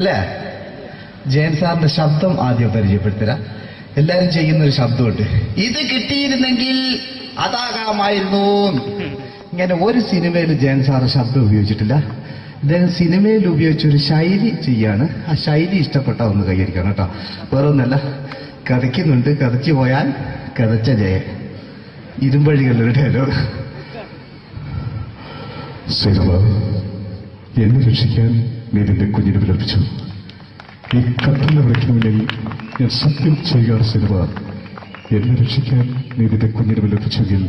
അല്ലേ? ജയൻ സാറിന്റെ ശബ്ദം ആദ്യം പരിചയപ്പെടുത്തരാ. എല്ലാരും ചെയ്യുന്നൊരു ശബ്ദമുണ്ട്, ഇത് കിട്ടിയിരുന്നെങ്കിൽ അതാകാമായിരുന്നു. ഇങ്ങനെ ഒരു സിനിമയിൽ ജയൻ സാറ് ശബ്ദം ഉപയോഗിച്ചിട്ടില്ല. അദ്ദേഹം സിനിമയിൽ ഉപയോഗിച്ചൊരു ശൈലി ചെയ്യാണ്. ആ ശൈലി ഇഷ്ടപ്പെട്ട ഒന്ന് കൈകരിക്കണം കേട്ടോ. വേറെ ഒന്നല്ല, കഥയ്ക്കുന്നുണ്ട്, കഥയ്ക്ക് പോയാൽ കഥച്ച ജയ. ഇരുമ്പഴികളുടെ ഡയലോഗ്. സൈനബ, എന്നെ രക്ഷിക്കാൻ നീ നിന്റെ കുഞ്ഞിനെ വിലപിച്ചു. ഈ കത്തലിനെ വിളിക്കുന്ന മുന്നിൽ ഞാൻ സത്യം ചെയ്യുകയാണ് സൈനബ. എന്നെ രക്ഷിക്കാൻ നീ നിന്റെ കുഞ്ഞിനെ വിലപിച്ചെങ്കിൽ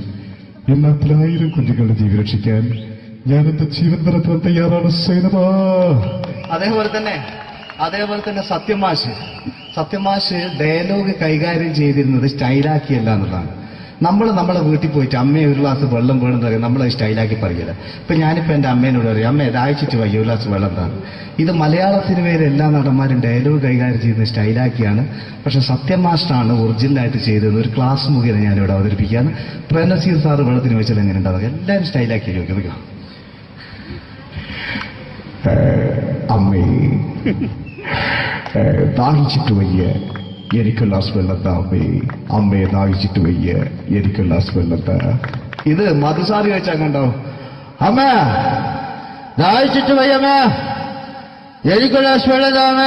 എല്ലാ 10,000 കുഞ്ഞുങ്ങളുടെ ജീവൻ രക്ഷിക്കാൻ ഞാൻ എന്റെ ജീവൻ തരത്താൻ തയ്യാറാണ് സൈനബ. അതേപോലെ തന്നെ സത്യമാഷ് ഡയലോഗ് കൈകാര്യം ചെയ്തിരുന്നത് സ്റ്റൈലാക്കിയല്ല എന്നുള്ളതാണ്. നമ്മളെ വീട്ടിൽ പോയിട്ട് അമ്മയെ ഒരു ഗ്ലാസ് വെള്ളം വേണമെന്ന് പറയും, നമ്മളത് സ്റ്റൈലാക്കി പറയില്ല. ഇപ്പൊ ഞാനിപ്പോ എന്റെ അമ്മേനോട് പറയും, അമ്മ ദാഹിച്ചിട്ട് വയ്യ ഒരു ഗ്ലാസ് വെള്ളം എന്താണ്. ഇത് മലയാള സിനിമയിലെ എല്ലാ നടന്മാരും ഡയലോഗ് കൈകാര്യം ചെയ്യുന്നത് സ്റ്റൈലാക്കിയാണ്. പക്ഷെ സത്യമാഷ്ടാണ് ഒറിജിനലായിട്ട് ചെയ്തത്. ഒരു ക്ലാസ് മുഖേന ഞാനിവിടെ അവതരിപ്പിക്കുകയാണ്. പ്രേംനസീർ സാറ് വെള്ളത്തിന് വെച്ചാൽ എങ്ങനെ ഉണ്ടാവുക? എല്ലാവരും സ്റ്റൈലാക്കി ചോദിക്കുക. അമ്മേ, ദാഹിച്ചിട്ട് വയ്യ, എനിക്ക് ഗ്ലാസ് വെള്ളം താ അമ്മേ. അമ്മയെ ദാഹിച്ചിട്ട് വയ്യ, എനിക്ക് ഗ്ലാസ് വെള്ളം താ. ഇത് മധുസാറി വെച്ചാൽ കണ്ടോ, അമ്മ ദാഹിച്ചിട്ട് വയ്യമ്മ, എനിക്ക് ഗ്ലാസ് വെള്ളം താ അമ്മ.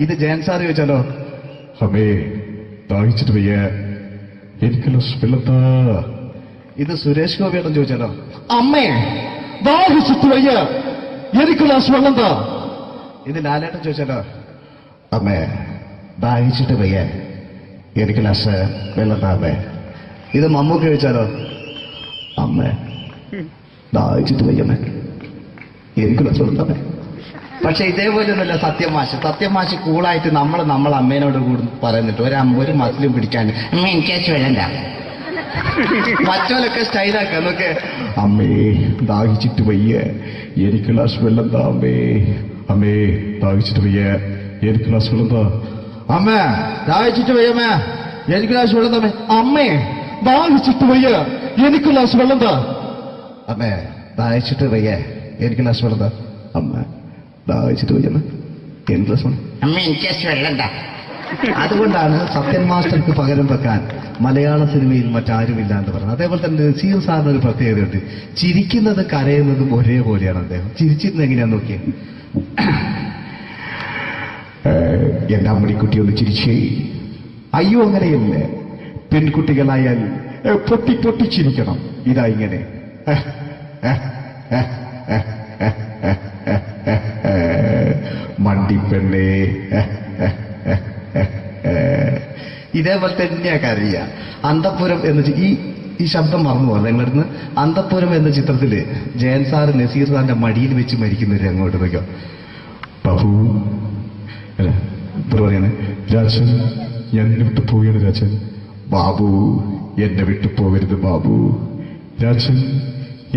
ഇത് ജയൻ സാറി വെച്ചാലോ, അമ്മേ ദാഹിച്ചിട്ട് വയ്യ, എനിക്ക് ഗ്ലാസ് വെള്ളം താ. ഇത് സുരേഷ് ഗോപിയോടും ചോദിച്ചാലോ, അമ്മേ ദാഹിച്ചിട്ട് വയ്യ, എനിക്ക് ഗ്ലാസ് വെള്ളം താ. ഇത് ലാലേട്ടൻ ചോദിച്ചാലോ, അമ്മേ ദാഹിച്ചിട്ട് വയ്യ, എനിക്ക് ഗ്ലാസ് വെള്ളം താ അമ്മേ. ഇത് മമ്മൂക്ക് ചോദിച്ചാലോ, അമ്മേ ദാഹിച്ചിട്ട് വയ്യമ്മേ, എനിക്ക് ഗ്ലാസ് വെള്ളം താ അമ്മേ. പക്ഷെ ഇതേപോലെ ഒന്നുമല്ല സത്യമാഷ് കൂളായിട്ട് നമ്മളെ അമ്മേനോട് കൂടി പറയുന്നിട്ട് ഒരു മസിലും പിടിക്കാൻ അമ്മ എനിക്ക് വേണ്ട. മറ്റോലൊക്കെ സ്റ്റൈലാക്കാം നോക്കെ. അമ്മേ ദാഹിച്ചിട്ട് വയ്യ, എനിക്ക് ഗ്ലാസ് വെള്ളം താ അമ്മേ. അമ്മേ ദാഹിച്ചിട്ട് വയ്യ, എനിക്ക് ഗ്ലാസ് വെള്ളം താ. അമ്മ ദാഹിച്ചിട്ട് വയ്യമ്മ, എനിക്ക് ഗ്ലാസ് വെള്ളം തമ്മേ. അമ്മേ ദാഹിച്ചിട്ട് വയ്യ, എനിക്ക് ഗ്ലാസ് വെള്ളം താ. അമ്മേ ദാഹിച്ചിട്ട് വയ്യ, എനിക്ക് ഗ്ലാസ് വെള്ളം താ. അമ്മ ദാഹിച്ചിട്ട് വയ്യമ്മ, എനിക്ക് ഗ്ലാസ് വെള്ളം. അമ്മ എനിക്ക് വെള്ളം താ. അതുകൊണ്ടാണ് സത്യൻ മാസ്റ്റർക്ക് പകരം വെക്കാൻ മലയാള സിനിമയിൽ മറ്റാരുമില്ല എന്ന് പറഞ്ഞത്. അതേപോലെ തന്നെ നസീർ സാറിന് ഒരു പ്രത്യേകതയുണ്ട്, ചിരിക്കുന്നത് കരയുന്നതും ഒരേപോലെയാണ്. അദ്ദേഹം ചിരിച്ചിരുന്നത് എങ്ങനെയാന്ന് നോക്കിയേ. എന്റെ അമ്മണിക്കുട്ടി ഒന്ന് ചിരിച്ചേ. അയ്യോ അങ്ങനെയല്ല, പെൺകുട്ടികളായാൽ പൊട്ടി പൊട്ടി ചിരിക്കണം. ഇതാ ഇങ്ങനെ മണ്ടിപ്പെണ്ണേ. ഇതേപോലെ തന്നെയാ കരയ. അന്തപ്പുരം എന്ന ഈ ശബ്ദം മറന്നു പോകാം നിങ്ങളിരുന്ന്. അന്തപ്പുരം എന്ന ചിത്രത്തില് ജയൻ സാറ് നസീർ സാറിന്റെ മടിയിൽ വെച്ച് മരിക്കുന്നവര് അങ്ങോട്ട് നോക്കാം. ബാബു അല്ല പറയാണ്, രാജൻ ഞാൻ എന്നെ വിട്ടു പോവുകയാണ് രാജൻ. ബാബു എന്നെ വിട്ടു പോകരുത് ബാബു. രാജൻ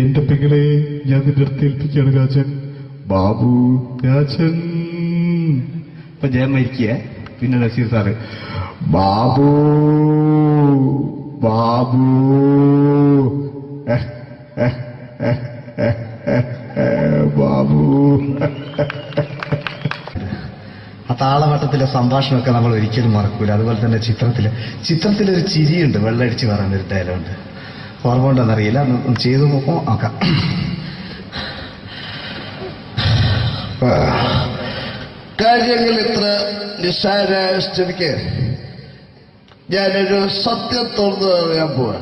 എന്റെ പെങ്ങളെ ഞാൻ നിന്റെ അടുത്ത് ഏൽപ്പിക്കുകയാണ് രാജൻ. ബാബു രാജൻ. ഇപ്പൊ ജയൻ മരിക്കുക, പിന്നെ നസീർ സാറ് ബാബു ബാബു ബാബു. ആ താളവട്ടത്തിലെ സംഭാഷണമൊക്കെ നമ്മൾ ഒരിക്കലും മറക്കൂല. അതുപോലെ തന്നെ ചിത്രത്തിലൊരു ചിരിയുണ്ട്, വെള്ളടിച്ച് പറയുന്നൊരു ഡയലോഗുണ്ട്. ഓർമ്മ ഉണ്ടെന്നറിയില്ല, ഒന്ന് ചെയ്തു നോക്കാം. കാര്യങ്ങൾ ഇത്ര നിസ്സാരമായ സ്ഥിതിക്ക് ഞാനൊരു സത്യം തുറന്നു പറയാൻ പോവാ.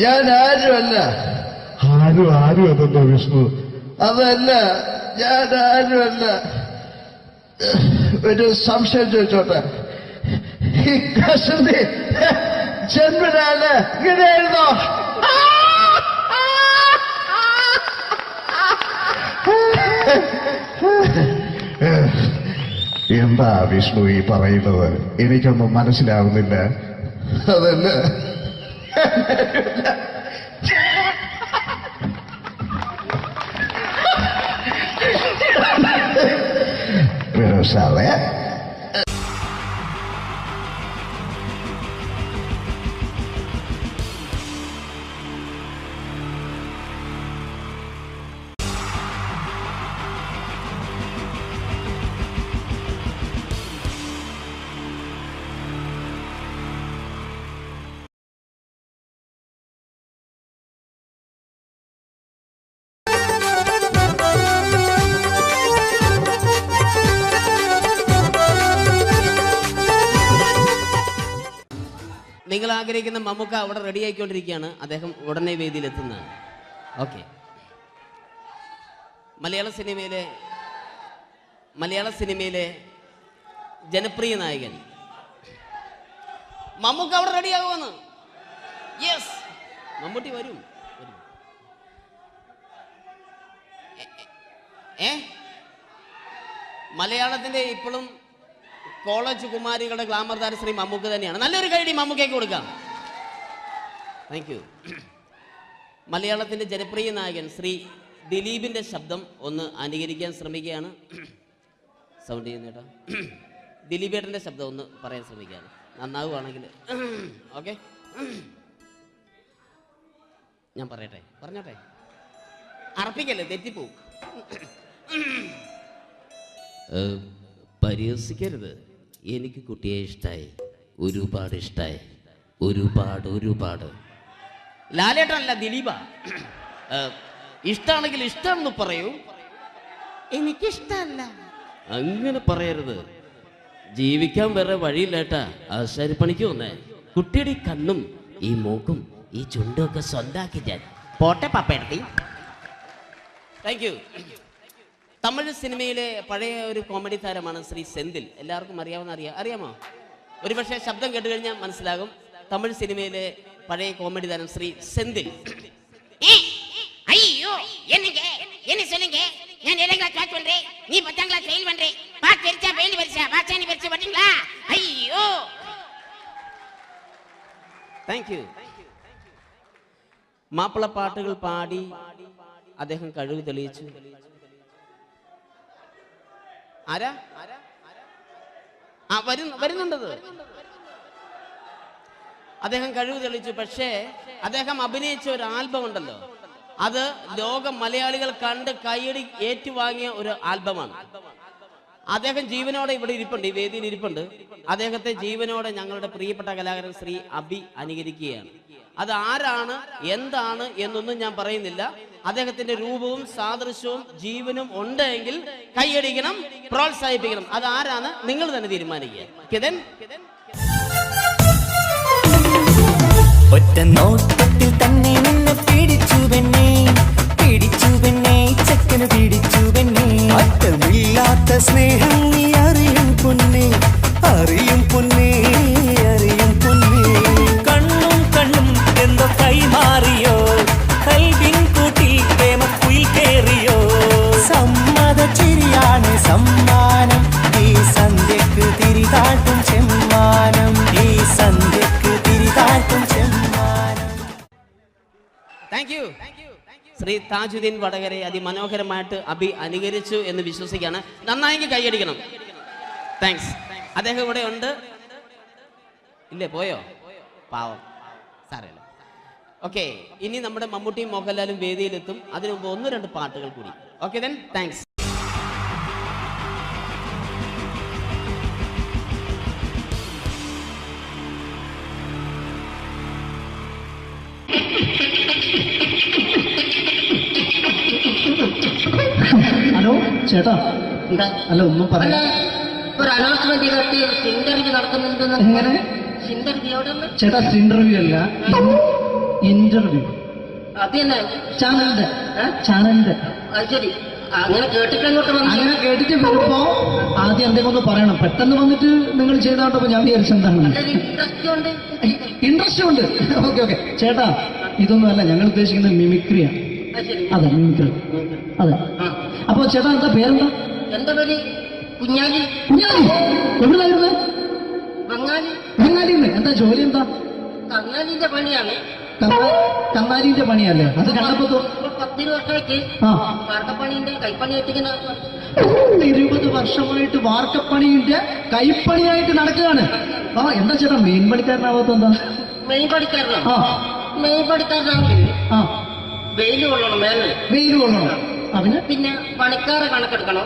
ഞാൻ ആരുമല്ല. ആരും അതെന്താ വിഷ്ണു? അതല്ല, ഞാൻ ആരുമല്ല. ഒരു സംശയം ചോദിച്ചോട്ടെ, ഈ കസന്തി ജന്മനാണ് ഇങ്ങനെയായിരുന്നോ? എന്താ വിഷ്ണു ഈ പറയുന്നത്? എനിക്കൊന്നും മനസ്സിലാവുന്നില്ല. അതല്ല, Pero sabe നിങ്ങൾ ആഗ്രഹിക്കുന്ന മമ്മൂക്ക അവിടെ റെഡി ആയിക്കൊണ്ടിരിക്കുകയാണ്. അദ്ദേഹം ഉടനെ വേദിയിൽ എത്തുന്നതാണ്. ഓക്കെ. മലയാള സിനിമയിലെ ജനപ്രിയ നായകൻ മമ്മൂക്ക അവിടെ റെഡിയാകുമെന്ന്. യെസ്, മമ്മൂട്ടി വരും. മലയാളത്തിന്റെ ഇപ്പോഴും കോളേജ് കുമാരികളുടെ ഗ്ലാമർ താര ശ്രീ മമ്മൂക്ക തന്നെയാണ്. നല്ലൊരു കൈഡി മമ്മൂക്കയ്ക്ക് കൊടുക്കാം. Thank you. മലയാളത്തിന്റെ ജനപ്രിയ നായകൻ ശ്രീ ദിലീപിന്റെ ശബ്ദം ഒന്ന് അനുകരിക്കാൻ ശ്രമിക്കുകയാണ്. സൗണ്ട് ചെയ്യുന്നേട്ടാ. ദിലീപേട്ടന്റെ ശബ്ദം ഒന്ന് പറയാൻ ശ്രമിക്കുകയാണ്. നന്നാവുകയാണെങ്കിൽ ഓക്കെ. ഞാൻ പറഞ്ഞോട്ടെ. അർപ്പിക്കല്ലേ, തെറ്റിപ്പോവും. പരിഹസിക്കരുത്. എനിക്ക് കുട്ടിയെ ഇഷ്ടമായി, ഒരുപാട് ഇഷ്ടമായി, ഒരുപാട്. ലാലേട്ടനല്ല, ദിലീപ. ഇഷ്ടമാണെങ്കിൽ ഇഷ്ടമെന്ന് പറയൂ, എനിക്കിഷ്ടമല്ല അങ്ങനെ പറയരുത്. ജീവിക്കാൻ വേറെ വഴിയില്ലേട്ടാ. ആശാരിപ്പണിക്ക് വന്നേ. കുട്ടിയുടെ ഈ കണ്ണും ഈ മൂക്കും ഈ ചുണ്ടും ഒക്കെ സ്വന്താക്കി ഞാൻ പോട്ടെ പപ്പയെടുത്തി. Thank you. തമിഴ് സിനിമയിലെ പഴയ ഒരു കോമഡി താരമാണ് ശ്രീ സെന്തിൽ. എല്ലാവർക്കും അറിയാമോ? ഒരുപക്ഷെ ശബ്ദം കേട്ട് കഴിഞ്ഞാൽ മനസ്സിലാകും. തമിഴ് സിനിമയിലെ പഴയ കോമഡി താരം ശ്രീ സെന്തിൽ. ஐயோ என்னங்க என்ன சொல்லுங்க நான் 7th கிளாஸ் பாஸ் பண்றேன் நீ 10th கிளாஸ் ஃபெயில் பண்றே பாஸ் பெருசா ஃபெயில் பெருசா பாஸ் நீ பெருசா பண்ணீங்களா ஐயோ താങ്ക് യു. മാപ്പിള പാട്ടുകൾ പാടി അദ്ദേഹം കഴിവ് തെളിയിച്ചു. ആരാ വരുന്നുണ്ടത്. അദ്ദേഹം കഴിവ് തെളിയിച്ചു. പക്ഷേ അദ്ദേഹം അഭിനയിച്ച ഒരു ആൽബം ഉണ്ടല്ലോ, അത് ലോക മലയാളികൾ കണ്ട് കൈയടി ഏറ്റുവാങ്ങിയ ഒരു ആൽബമാണ്. അദ്ദേഹം ജീവനോടെ ഇവിടെ ഇരിപ്പുണ്ട്, ഈ വേദിയിൽ ഇരിപ്പുണ്ട്. അദ്ദേഹത്തെ ജീവനോടെ ഞങ്ങളുടെ പ്രിയപ്പെട്ട കലാകാരൻ ശ്രീ അബി അനുകരിക്കുകയാണ്. അത് ആരാണ് എന്താണ് എന്നൊന്നും ഞാൻ പറയുന്നില്ല. അദ്ദേഹത്തിന്റെ രൂപവും സാദൃശ്യവും ജീവനും ഉണ്ടെങ്കിൽ കൈയടിക്കണം, പ്രോത്സാഹിപ്പിക്കണം. അത് ആരാണ് നിങ്ങൾ തന്നെ തീരുമാനിക്കുക. ഒറ്റ നോട്ടത്തിൽ തന്നെ നിന്നെ പിടിച്ചു പെണ്ണേ ചക്കന് പിടിച്ചു പെണ്ണേ. അറ്റമില്ലാത്ത സ്നേഹം നീ അറിയും പൊന്നേ കണ്ണും എന്തോ കൈമാറിയോ കൽവിൻ കൂട്ടിൽ പ്രേമക്കുയിൽ കേറിയോ. സമ്മത ചിരിയാണ് സമ്മാനം ഈ സന്ധ്യക്ക് തിരിതാട്ടും ചെമ്മാനം താങ്ക് യു. ശ്രീ താജുദ്ദീൻ വടകരെ അതിമനോഹരമായിട്ട് അബി അനുകരിച്ചു എന്ന് വിശ്വസിക്കുകയാണ്. നന്നായെങ്കിൽ കൈയടിക്കണം. താങ്ക്സ്. അദ്ദേഹം ഇവിടെ ഉണ്ട്. ഇല്ലേ, പോയോ? പാവം, സാരമില്ല. ഓക്കെ, ഇനി നമ്മുടെ മമ്മൂട്ടിയും മോഹൻലാലും വേദിയിലെത്തും. അതിനു മുമ്പ് 1-2 പാട്ടുകൾ കൂടി. Okay then, thanks. ഹലോ ചേട്ടാ. അല്ല ഒന്നും പറയാ. ഒരു അനൗൺസ്മെന്റ് ചെയ്തിട്ട് ഇന്റർവ്യൂ നടക്കുന്നുണ്ടെന്ന്. എങ്ങനെ? ചേട്ടാ ഇന്റർവ്യൂ അല്ല, ഇന്റർവ്യൂ. അത് തന്നെ ചാനലിന്റെ. അത് ശരി. അങ്ങനെ കേട്ടിട്ട് അങ്ങോട്ട് വന്നു. അങ്ങനെ കേട്ടിട്ട് വരുമ്പോ ആദ്യം എന്തെങ്കിലും ഒന്ന് പറയണം. പെട്ടെന്ന് വന്നിട്ട് നിങ്ങൾ ചെയ്താണ്ടപ്പോ ഞാൻ വിചാരിച്ചെന്താണ് ഇൻട്രസ്റ്റ് ഉണ്ട്. ഓക്കെ. ചേട്ടാ ഇതൊന്നും അല്ല, ഞങ്ങൾ ഉദ്ദേശിക്കുന്നത് മിമിക്രിയാണ്. അതെ, മിമിക്രി. അതെ. അപ്പൊ ചേട്ടാ എന്താ പേരെന്താ? എന്റെ പേര് കുഞ്ഞാലി. എവിടെയായിരുന്നു? ബംഗാളിന്ന്. എന്താ ജോലി? എന്താ? കന്നാലിന്റെ പണിയാണ്. കന്നാലിന്റെ പണിയല്ലേ? അത് കണ്ടപ്പോ 10 വർഷമായിട്ട് വാർക്കപ്പണിന്റെ കൈപ്പണിയായിട്ട് 20 വർഷമായിട്ട് വാർക്കപ്പണിന്റെ കൈപ്പണിയായിട്ട് നടക്കുകയാണ്. എന്താ ചേട്ടാ മെയിൻ പണിക്കാരനാവാത്ത? എന്താ മെയിൻ പണിക്കാരനാണെങ്കിൽ വെയിൽ കൊള്ളണം, വെയിൽ കൊള്ളണം. അതിന് പിന്നെ പണിക്കാരെ കണക്കെടുക്കണം,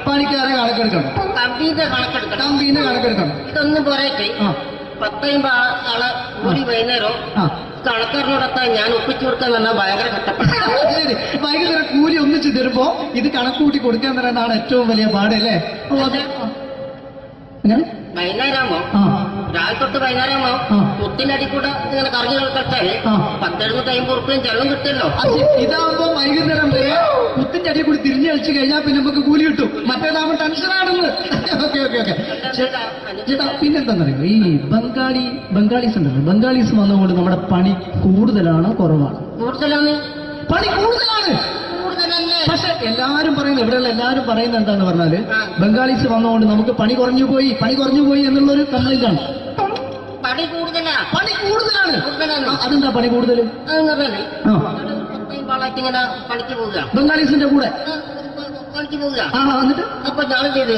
കമ്പീന്റെ കണക്കെടുക്കണം. ഇതൊന്നും പോരായിട്ട് 10-50 ആളെ കൂടി വൈകുന്നേരം കണക്കാരനോടൊക്കെ ഞാൻ ഒപ്പിച്ചു കൊടുക്കാൻ പറഞ്ഞാൽ ഭയങ്കര കഷ്ടപ്പെട്ടു. വൈകുന്നേരം കൂലി ഒന്നിച്ച് തരുമ്പോ ഇത് കണക്കൂട്ടി കൊടുക്കാൻ തരാനാണ് ഏറ്റവും വലിയ പാടല്ലേ? വൈകുന്നേരമാകുമ്പോ രാവിലെ തൊട്ട് വൈകുന്നേരം കുത്തിന്റെ അടി കൂടെ ഇങ്ങനെ കറങ്ങി കളിച്ചാല് 10-750 ഉറുപ്പിയും ചെലവും കിട്ടുമല്ലോ. ഇതാവുമ്പോ വൈകുന്നേരം വരെ കുത്തിന്റെ അടി കൂടി തിരിഞ്ഞു കളിച്ചു കഴിഞ്ഞാൽ പിന്നെ നമുക്ക് കൂലി കിട്ടും. മറ്റേതാവുമ്പോ ടെൻഷനാണെന്ന്. Okay okay okay. ചേട്ടാ പിന്നെന്താണെന്നറിയോ, ഈ ബംഗാളീസ് ഉണ്ടല്ലോ, ബംഗാളീസ് വന്നുകൊണ്ട് നമ്മുടെ പണി കൂടുതലാണ് കുറവാണ്? കൂടുതലാണ്. പണി കൂടുതലാണ്. പക്ഷെ എല്ലാരും പറയുന്നത്, ഇവിടെയുള്ള എല്ലാരും പറയുന്നത് എന്താന്ന് പറഞ്ഞാല് ബംഗാളീസ് വന്നുകൊണ്ട് നമുക്ക് പണി കുറഞ്ഞു പോയി എന്നുള്ളൊരു കംപ്ലൈന്റ് ആണ്. പണി കൂടുതലാണ്. പണി കൂടുതലാണ്. അതെന്താ പണി കൂടുതൽ? ഇങ്ങനെ പണിക്ക് പോവുക ബംഗാളീസിന്റെ കൂടെ പണിക്ക് പോവുക. എന്നിട്ട് അപ്പൊ ഞാൻ ചെയ്ത്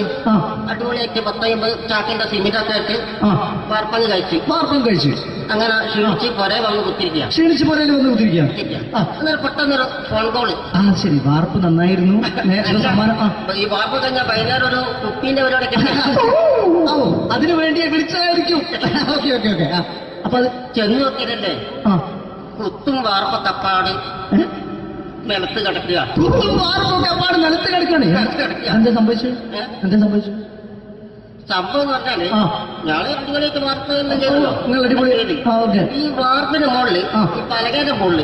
അടിപൊളിയായിട്ട് 10-50 ചാക്കിന്റെ സിമെന്റ് ഒക്കെ ആയിട്ട് വാർപ്പം കഴിച്ച് അങ്ങനെ ക്ഷീണിച്ച് പുറേ വന്ന് കുത്തിരിക്കുക. അന്നേരം പെട്ടെന്നൊരു ഫോൺ കോള്. ശരി, വാർപ്പ് നന്നായിരുന്നു. ഈ വാർപ്പ് കഴിഞ്ഞാൽ വൈകുന്നേരം ഒരു കുപ്പീന്റെ പരിപാടി അതിനു വേണ്ടി വിളിച്ചതായിരിക്കും. Okay okay okay. അപ്പൊ അത് ചെന്ന് നോക്കിയതല്ലേ, കുത്തും വാർപ്പ തപ്പാട് നിലത്ത് കിടക്കുക. നിലത്ത് കിടക്കാണ്. എന്താ സംഭവിച്ചു? സംഭവം എന്ന് പറഞ്ഞാല് ഞാള് അടിപൊളിയായിട്ട് വാർപ്പ് ചെയ്തല്ലോ. ഈ വാർപ്പിന്റെ മുകളില് ഈ പലകയുടെ മുകളില്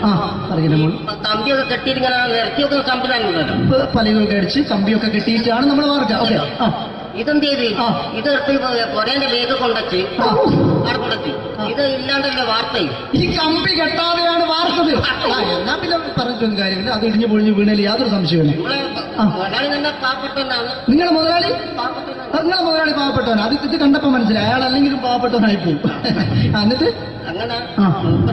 കമ്പിയൊക്കെ കെട്ടിയിട്ട് ഇങ്ങനെ നിരത്തി വെക്കുന്ന സംവിധാനം ഉണ്ടല്ലോ. പലകൊക്കെ അടിച്ച് കമ്പിയൊക്കെ കെട്ടിയിട്ടാണ് നമ്മൾ വാർക്കുക. ഓക്കെ. ഇതെന്ത് ചെയ്ത് ഇതെടുത്ത് പൊരേന്റെ വേഗം കൊണ്ടച്ച് അവിടെ കൊണ്ടച്ച് ഇത് ഇല്ലാണ്ടല്ലേ വാർത്തയും. ഈ കമ്പി കെട്ടാതെയാണ് വാർത്തത്. എന്നാ പിന്നെ പറഞ്ഞിട്ടൊന്നും കാര്യമില്ല. അത് ഇടിഞ്ഞു പൊളിഞ്ഞു വീണേൽ യാതൊരു സംശയമില്ല. മുതലാളി തന്നെ പാവപ്പെട്ടവനാണ്. നിങ്ങളെ മുതലാളി പാവപ്പെട്ടവനാണ്. അത് ഇത് കണ്ടപ്പോ മനസ്സിലായി അയാൾ അല്ലെങ്കിലും പാവപ്പെട്ടവനായി പോകും. എന്നിട്ട് അങ്ങനെ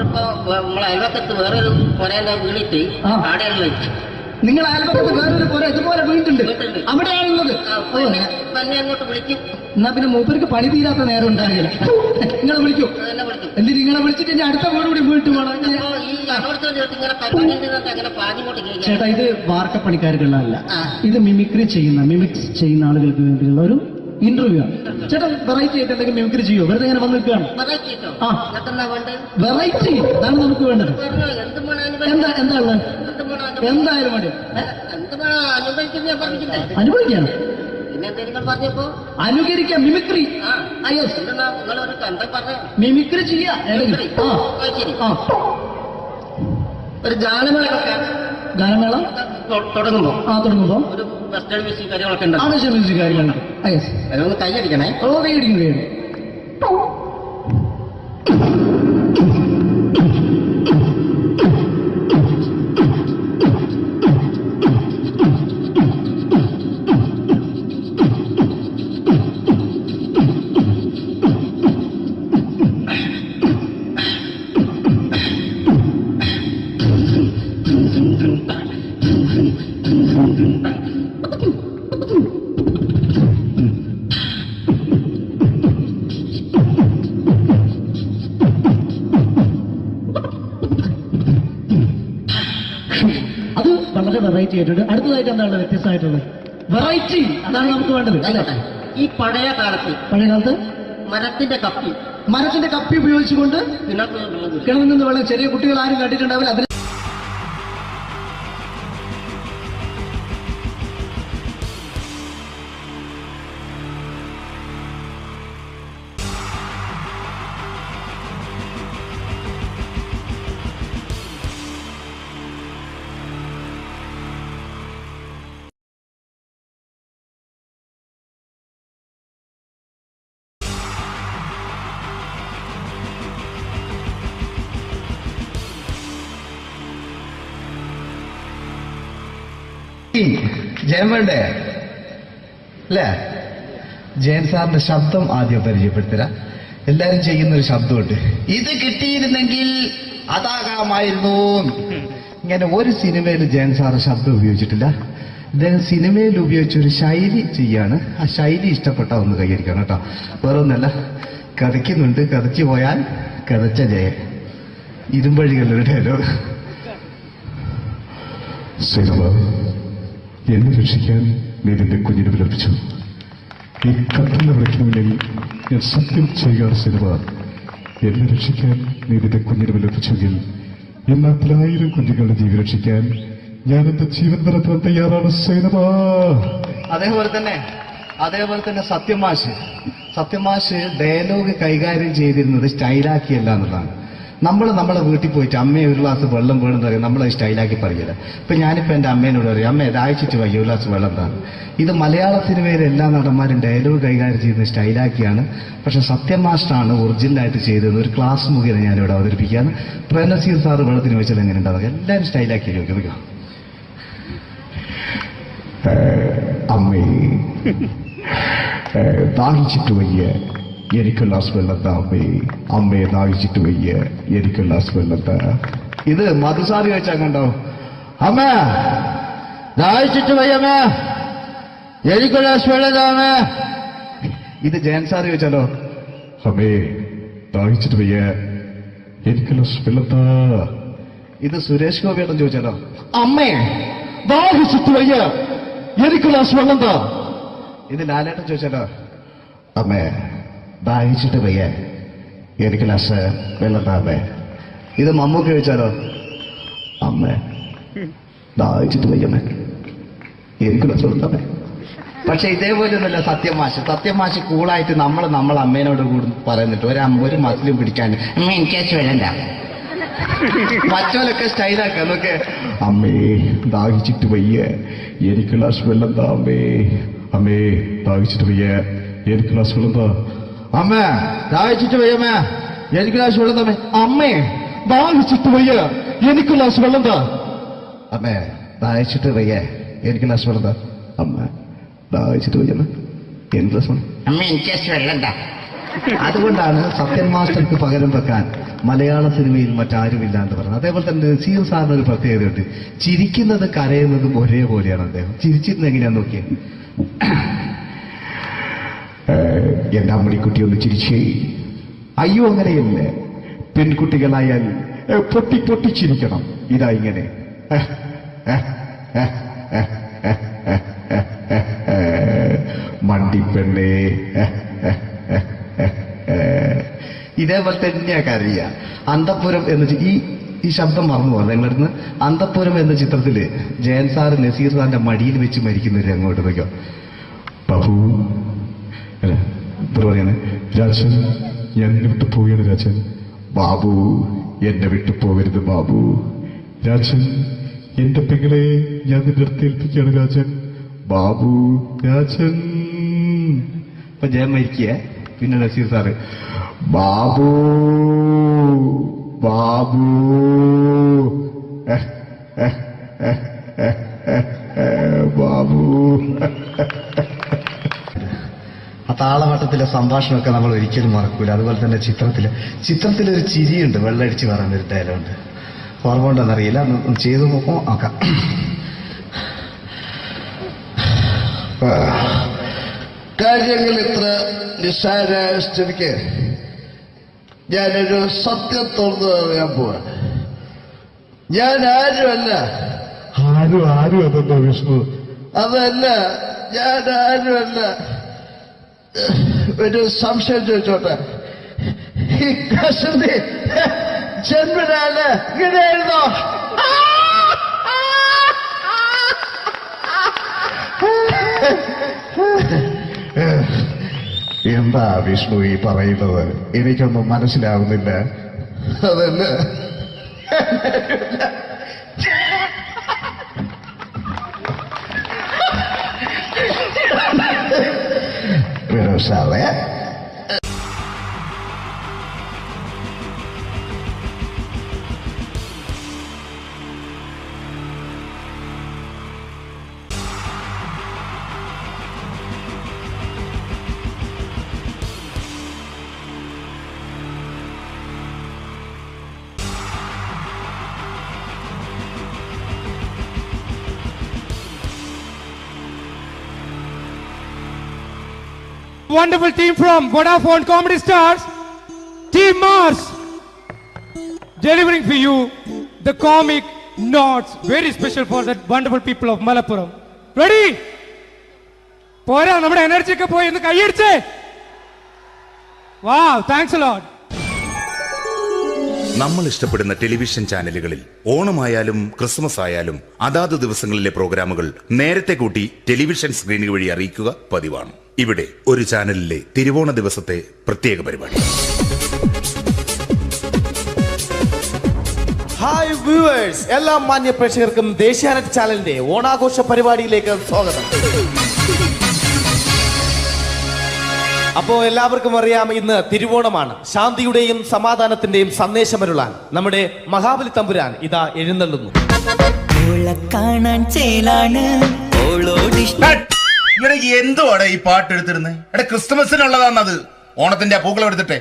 ഇപ്പൊ നമ്മളെ അയൽവക്കത്ത് വേറൊരു പൊരേന്റെ വീണിട്ട് ആടെയുള്ള വെച്ച് നിങ്ങൾ അയൽപക്കത്ത് വേറൊരു പുര ഇതുപോലെ വീട്ടുണ്ട്, അവിടെയാണുള്ളത്. അങ്ങോട്ട് വിളിക്കും. എന്നാ പിന്നെ മൂപ്പർക്ക് പണി തീരാത്ത നേരം ഉണ്ടാകില്ല. നിങ്ങളെ വിളിക്കും. എന്നിട്ട് നിങ്ങളെ വിളിച്ചിട്ട് ഇനി അടുത്ത വീട് കൂടി വീട്ടു വേണം. ചേട്ടാ, ഇത് വാർക്കപ്പണിക്കാർക്കുള്ളതല്ല. ഇത് മിമിക്സ് ചെയ്യുന്ന ആളുകൾക്ക് വേണ്ടിയുള്ള ഒരു ഇന്റർവ്യൂ ആണ്. ചേട്ടാ, വെറൈറ്റി ആയിട്ട് എന്തെങ്കിലും മിമിക്രി ചെയ്യോ? വെറുതെ ഇങ്ങനെ വന്ന് നിൽക്കുകയാണ്. വെറൈറ്റി അതാണ് നമുക്ക് വേണ്ടത്. എന്താ ഉള്ളത്? എന്തായാലും മതി. അനുഭവിക്കാണ്. അനുകരിക്കാം. മിമിക്രി. മിമിക്രി ചെയ്യാ. ഒരു ഗാനമേള തുടങ്ങുമ്പോ ഒരു വെസ്റ്റേൺ മ്യൂസിക് കാര്യങ്ങളൊക്കെ ഉണ്ട്. മ്യൂസിക് കാര്യങ്ങളുണ്ട്. അതൊന്ന് കൈയടിക്കണേ. കൈയടിക്കുന്നു. വളരെ വെറൈറ്റി ആയിട്ടുണ്ട്. അടുത്തതായിട്ട് എന്താണ് വ്യത്യസ്തമായിട്ടുള്ളത്? വെറൈറ്റി അതാണ് നമുക്ക് വേണ്ടത് അല്ലേ? ഈ പഴയ കാലത്ത് മരത്തിന്റെ കപ്പി ഉപയോഗിച്ചുകൊണ്ട് കിണറിൽ നിന്ന് വെള്ളം ചെറിയ കുട്ടികൾ ആരും കണ്ടിട്ടുണ്ടാവില്ല. അതിന് ജയൻ വേണ്ടേ അല്ലേ? ജയൻ സാറിന്റെ ശബ്ദം ആദ്യം പരിചയപ്പെടുത്തരാ. എല്ലാരും ചെയ്യുന്നൊരു ശബ്ദമുണ്ട്. ഇത് കിട്ടിയിരുന്നെങ്കിൽ അതാകാമായിരുന്നു. ഇങ്ങനെ ഒരു സിനിമയിൽ ജയൻ സാറ് ശബ്ദം ഉപയോഗിച്ചിട്ടില്ല. ഇദ്ദേഹം സിനിമയിൽ ഉപയോഗിച്ചൊരു ശൈലി ചെയ്യാണ്. ആ ശൈലി ഇഷ്ടപ്പെട്ട ഒന്ന് കൈയടിക്കണം കേട്ടോ. വേറൊന്നല്ല, കഥയ്ക്കുന്നുണ്ട്. കഥച്ചു പോയാൽ കഥച്ച ജയൻ. ഇരുമ്പഴികളുടെ ഡയലോഗ്. എന്നെ രക്ഷിക്കാൻ നീ നിന്റെ കുഞ്ഞിനെ വിലപിച്ചു. ഈ കത്തുന്ന വിളക്കിന് മുന്നിൽ ഞാൻ സത്യം ചെയ്യുക സിനിമ. എന്നെ രക്ഷിക്കാൻ നീ നിന്റെ കുഞ്ഞിനെ വിലപിച്ചെങ്കിൽ ഈ 40,000 കുഞ്ഞുങ്ങളുടെ ജീവൻ രക്ഷിക്കാൻ ഞാൻ എന്റെ ജീവൻ നടത്താൻ തയ്യാറാണ് സിനിമ. അതേപോലെ തന്നെ അതേപോലെ തന്നെ സത്യമാഷ് ഡയലോഗ് കൈകാര്യം ചെയ്തിരുന്നത് സ്റ്റൈലാക്കിയല്ല എന്നുള്ളതാണ്. നമ്മളെ വീട്ടിൽ പോയിട്ട് അമ്മയെ ഒരു ഗ്ലാസ് വെള്ളം വേണമെന്ന് പറയും, നമ്മളത് സ്റ്റൈലാക്കി പറയില്ല. ഇപ്പൊ ഞാനിപ്പോ എന്റെ അമ്മേനോട് പറയും, അമ്മ ദാഹിച്ചിട്ട് വയ്യ ഒരു ഗ്ലാസ് വെള്ളം എന്താണ്. ഇത് മലയാള സിനിമയിലെ എല്ലാ നടന്മാരും ഡയലോഗ് കൈകാര്യം ചെയ്യുന്നത് സ്റ്റൈലാക്കിയാണ്. പക്ഷെ സത്യമാഷ്ടാണ് ഒറിജിനലായിട്ട് ചെയ്തത്. ഒരു ക്ലാസ് മുഖേന ഞാനിവിടെ അവതരിപ്പിക്കുകയാണ്. പ്രേംനസീർ സാറ് വെള്ളത്തിന് വെച്ചാൽ എങ്ങനെ ഉണ്ടാവുക? എല്ലാവരും സ്റ്റൈലാക്കി ചോദിക്കാം. അമ്മേ ദാഹിച്ചിട്ട് വയ്യ എനിക്ക് ഗ്ലാസ് വെള്ളം താ അമ്മേ. അമ്മയെ ദാഹിച്ചിട്ട് വയ്യ എനിക്ക് ഗ്ലാസ് വെള്ളം താ. ഇത് മധുസാറി വെച്ചാൽ കണ്ടോ, അമ്മ ദാഹിച്ചിട്ട് വയ്യമ്മ എനിക്ക് ഗ്ലാസ് വെള്ളം താ അമ്മ. ഇത് ജയൻ സാറി വെച്ചാലോ, അമ്മേ ദാഹിച്ചിട്ട് വയ്യ എനിക്ക് ഗ്ലാസ് വെള്ളം താ. ഇത് സുരേഷ് ഗോപിയേട്ടൻ ചോദിച്ചാലോ, അമ്മേ ദാഹിച്ചിട്ട് വയ്യ എനിക്ക് ഗ്ലാസ് വെള്ളം താ. ഇത് ലാലേട്ടൻ ചോദിച്ചാലോ, അമ്മേ ദാഹിച്ചിട്ട് വയ്യ എനിക്ക് ഗ്ലാസ് വെള്ളം താ അമ്മേ. ഇത് മമ്മൂക്ക് ചോദിച്ചാലോ, അമ്മേ ദാഹിച്ചിട്ട് വയ്യമ്മേ എനിക്ക് ഗ്ലാസ് വെള്ളം താ അമ്മേ. പക്ഷെ ഇതേപോലെയൊന്നുമല്ല സത്യമാഷ് കൂളായിട്ട് നമ്മളെ അമ്മേനോട് കൂടി പറയുന്നിട്ട് ഒരു മസിലും പിടിക്കാൻ അമ്മ എനിക്ക് വേണ്ട മറ്റോലൊക്കെ സ്റ്റൈലാക്കാം എന്നൊക്കെ. അമ്മേ ദാഹിച്ചിട്ട് വയ്യ എനിക്ക് ഗ്ലാസ് വെള്ളം താ അമ്മേ. അമ്മേ ദാഹിച്ചിട്ട് വയ്യ എനിക്ക് ഗ്ലാസ് വെള്ളം താ. അമ്മ ദാഹിച്ചിട്ട് വയ്യമ്മ എനിക്ക് ഗ്ലാസ് വെള്ളം തമ്മേ. അമ്മേ ദാഹിച്ചിട്ട് വയ്യ എനിക്ക് ഗ്ലാസ് വെള്ളം താ. അമ്മേ ദാഹിച്ചിട്ട് വയ്യ എനിക്ക് ഗ്ലാസ് വെള്ളം താ. അമ്മ ദാഹിച്ചിട്ട് വയ്യമ്മ എനിക്ക് ഗ്ലാസ് വെള്ളം. അമ്മ എനിക്ക് വെള്ളം താ. അതുകൊണ്ടാണ് സത്യൻ മാസ്റ്റർക്ക് പകരം വെക്കാൻ മലയാള സിനിമയിൽ മറ്റാരുമില്ല എന്ന് പറയുന്നത്. അതേപോലെ തന്നെ നസീർ സാറിന് ഒരു പ്രത്യേകതയുണ്ട്. ചിരിക്കുന്നത് കരയുന്നതും ഒരേപോലെയാണ് അദ്ദേഹം. ചിരിച്ചിരുന്നത് എങ്ങനെയാന്ന് നോക്കിയേ. എന്റെ അമ്മണിക്കുട്ടി ഒന്ന് ചിരിച്ചേ. അയ്യോ അങ്ങനെയല്ലേ, പെൺകുട്ടികളായാൽ പൊട്ടി പൊട്ടിച്ചിരിക്കണം. ഇതാ ഇങ്ങനെ മണ്ടിപ്പെണ്ണേ. ഇതേപോലെ തന്നെയാ കരയുക. അന്തപ്പുരം എന്ന് ഈ ശബ്ദം മറന്നു പോകാം നിങ്ങളടുന്ന്. അന്തപ്പുരം എന്ന ചിത്രത്തില് ജയൻ സാറ് നസീർ സാറിന്റെ മടിയിൽ വെച്ച് മരിക്കുന്ന ഒരു രംഗോട്ട് നോക്കിയോ. ബാബു പറയാണ്, രാജൻ എന്നെ വിട്ടു പോവുകയാണ് രാജൻ. ബാബു എന്നെ വിട്ടു പോകരുത് ബാബു. രാജൻ എന്റെ പെങ്ങളെ ഞാൻ നിന്റെ അടുത്ത് ഏൽപ്പിക്കുകയാണ് രാജൻ. ബാബു രാജൻ. ഇപ്പൊ ജയൻ മരിക്കുക. പിന്നെ നസീർ സാറ് ബാബു ബാബു ബാബു. ആ താളവട്ടത്തിലെ സംഭാഷണമൊക്കെ നമ്മൾ ഒരിക്കലും മറക്കൂല. അതുപോലെ തന്നെ ചിത്രത്തിലൊരു ചിരിയുണ്ട്, വെള്ളടിച്ച് പറയുന്ന ഒരു ഡയലോഗുണ്ട്. ഓർമ്മ ഉണ്ടെന്നറിയില്ല, ഒന്ന് ചെയ്തു നോക്കാം. കാര്യങ്ങൾ ഇത്ര നിസ്സാരമായ സ്ഥിതിക്ക് ഞാനൊരു സത്യം തുറന്നു പറയാൻ പോവാ. ഞാൻ ആരുമല്ല. ആരും അതെന്താ വിഷ്ണു? അതല്ല, ഞാൻ ആരുമല്ല. ഒരു സംശയം ചോദിച്ചോട്ടെ, ഈ കസന്തി ജന്മനാല് ഇങ്ങനെയായിരുന്നോ? എന്താ വിഷ്ണു ഈ പറയുന്നത്? എനിക്കൊന്നും മനസ്സിലാവുന്നില്ല. അതല്ല, സാറേ Wonderful team from Vodafone Comedy Stars, Team Mars, delivering for you the comic notes, very special for the wonderful people of Malappuram. Ready? Pora, nammade energy ke poi endu kai ediche. Wow, thanks a lot. നമ്മൾ ഇഷ്ടപ്പെടുന്ന television ചാനലുകളിൽ ഓണമായാലും Christmas ആയാലും അതാത് ദിവസങ്ങളിലെ പ്രോഗ്രാമുകൾ നേരത്തെ കൂട്ടി television സ്ക്രീനുകൾ വഴി അറിയിക്കുക പതിവാണ്. ഇവിടെ ഒരു ചാനലിലെ തിരുവോണ ദിവസത്തെ പ്രത്യേക പരിപാടി. ഹായ് വ്യൂവേഴ്സ്, എല്ലാ മാന്യ പ്രേക്ഷകർക്കും ദേശീയാനെറ്റ് ചാനലിന്റെ ഓണാഘോഷ പരിപാടിയിലേക്ക് സ്വാഗതം. അപ്പോ എല്ലാവർക്കും അറിയാം, ഇന്ന് തിരുവോണമാണ്. ശാന്തിയുടെയും സമാധാനത്തിന്റെയും സന്ദേശമരുളാൻ നമ്മുടെ മഹാബലി തമ്പുരാൻ ഇതാ എഴുന്നള്ളുന്നു. കാണാൻ ചേലാണ് ഇവിടെ എന്തുവാടെ ഈ പാട്ട് എടുത്തിരുന്നത്? എടാ ക്രിസ്തുമസിനുള്ളതാണത്. ഓണത്തിന്റെ പൂക്കളം എടുത്തിട്ടെ.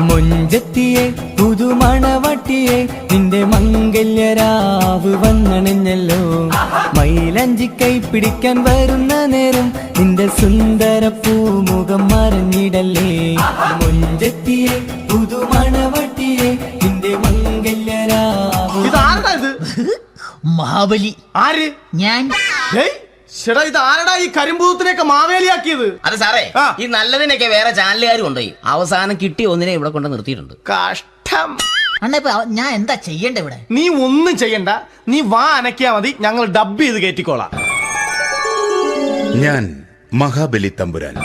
മൊഞ്ചത്തിയെ പുതുമണവട്ടിയെ നിന്റെ മംഗല്യരാവ് വന്നണിഞ്ഞല്ലോ. മൈലഞ്ചി കൈ പിടിക്കാൻ വരുന്ന നേരം നിന്റെ സുന്ദര പൂമുഖം മറിഞ്ഞിടല്ലേ. മൊഞ്ചത്തിയെ പുതുമണവട്ടിയെ നിന്റെ മംഗല്യരാവ്. ഇതാരടാ ഇത്? മഹാബലി. ആര്? ഞാൻ. ചേട്ടാ, ഇത് ആരടാ ഈ കരിമ്പൂത്തിനെയൊക്കെ മാവേലിയാക്കിയത്? അത് സാറേ, ഈ നല്ലതിനൊക്കെ വേറെ ചാനലുകാർ കൊണ്ടുപോയി അവസാനം കിട്ടി ഒന്നിനെ ഇവിടെ കൊണ്ട് നിർത്തിയിട്ടുണ്ട്. കഷ്ടം. അണ്ണ ഇപ്പൊ ഞാൻ എന്താ ചെയ്യണ്ടേ ഇവിടെ? നീ ഒന്നും ചെയ്യണ്ട, നീ വാ അനക്കിയാ മതി, ഞങ്ങൾ ഡബ് ചെയ്ത് കയറ്റിക്കോളാം. ഞാൻ മഹാബലി തമ്പുരാൻ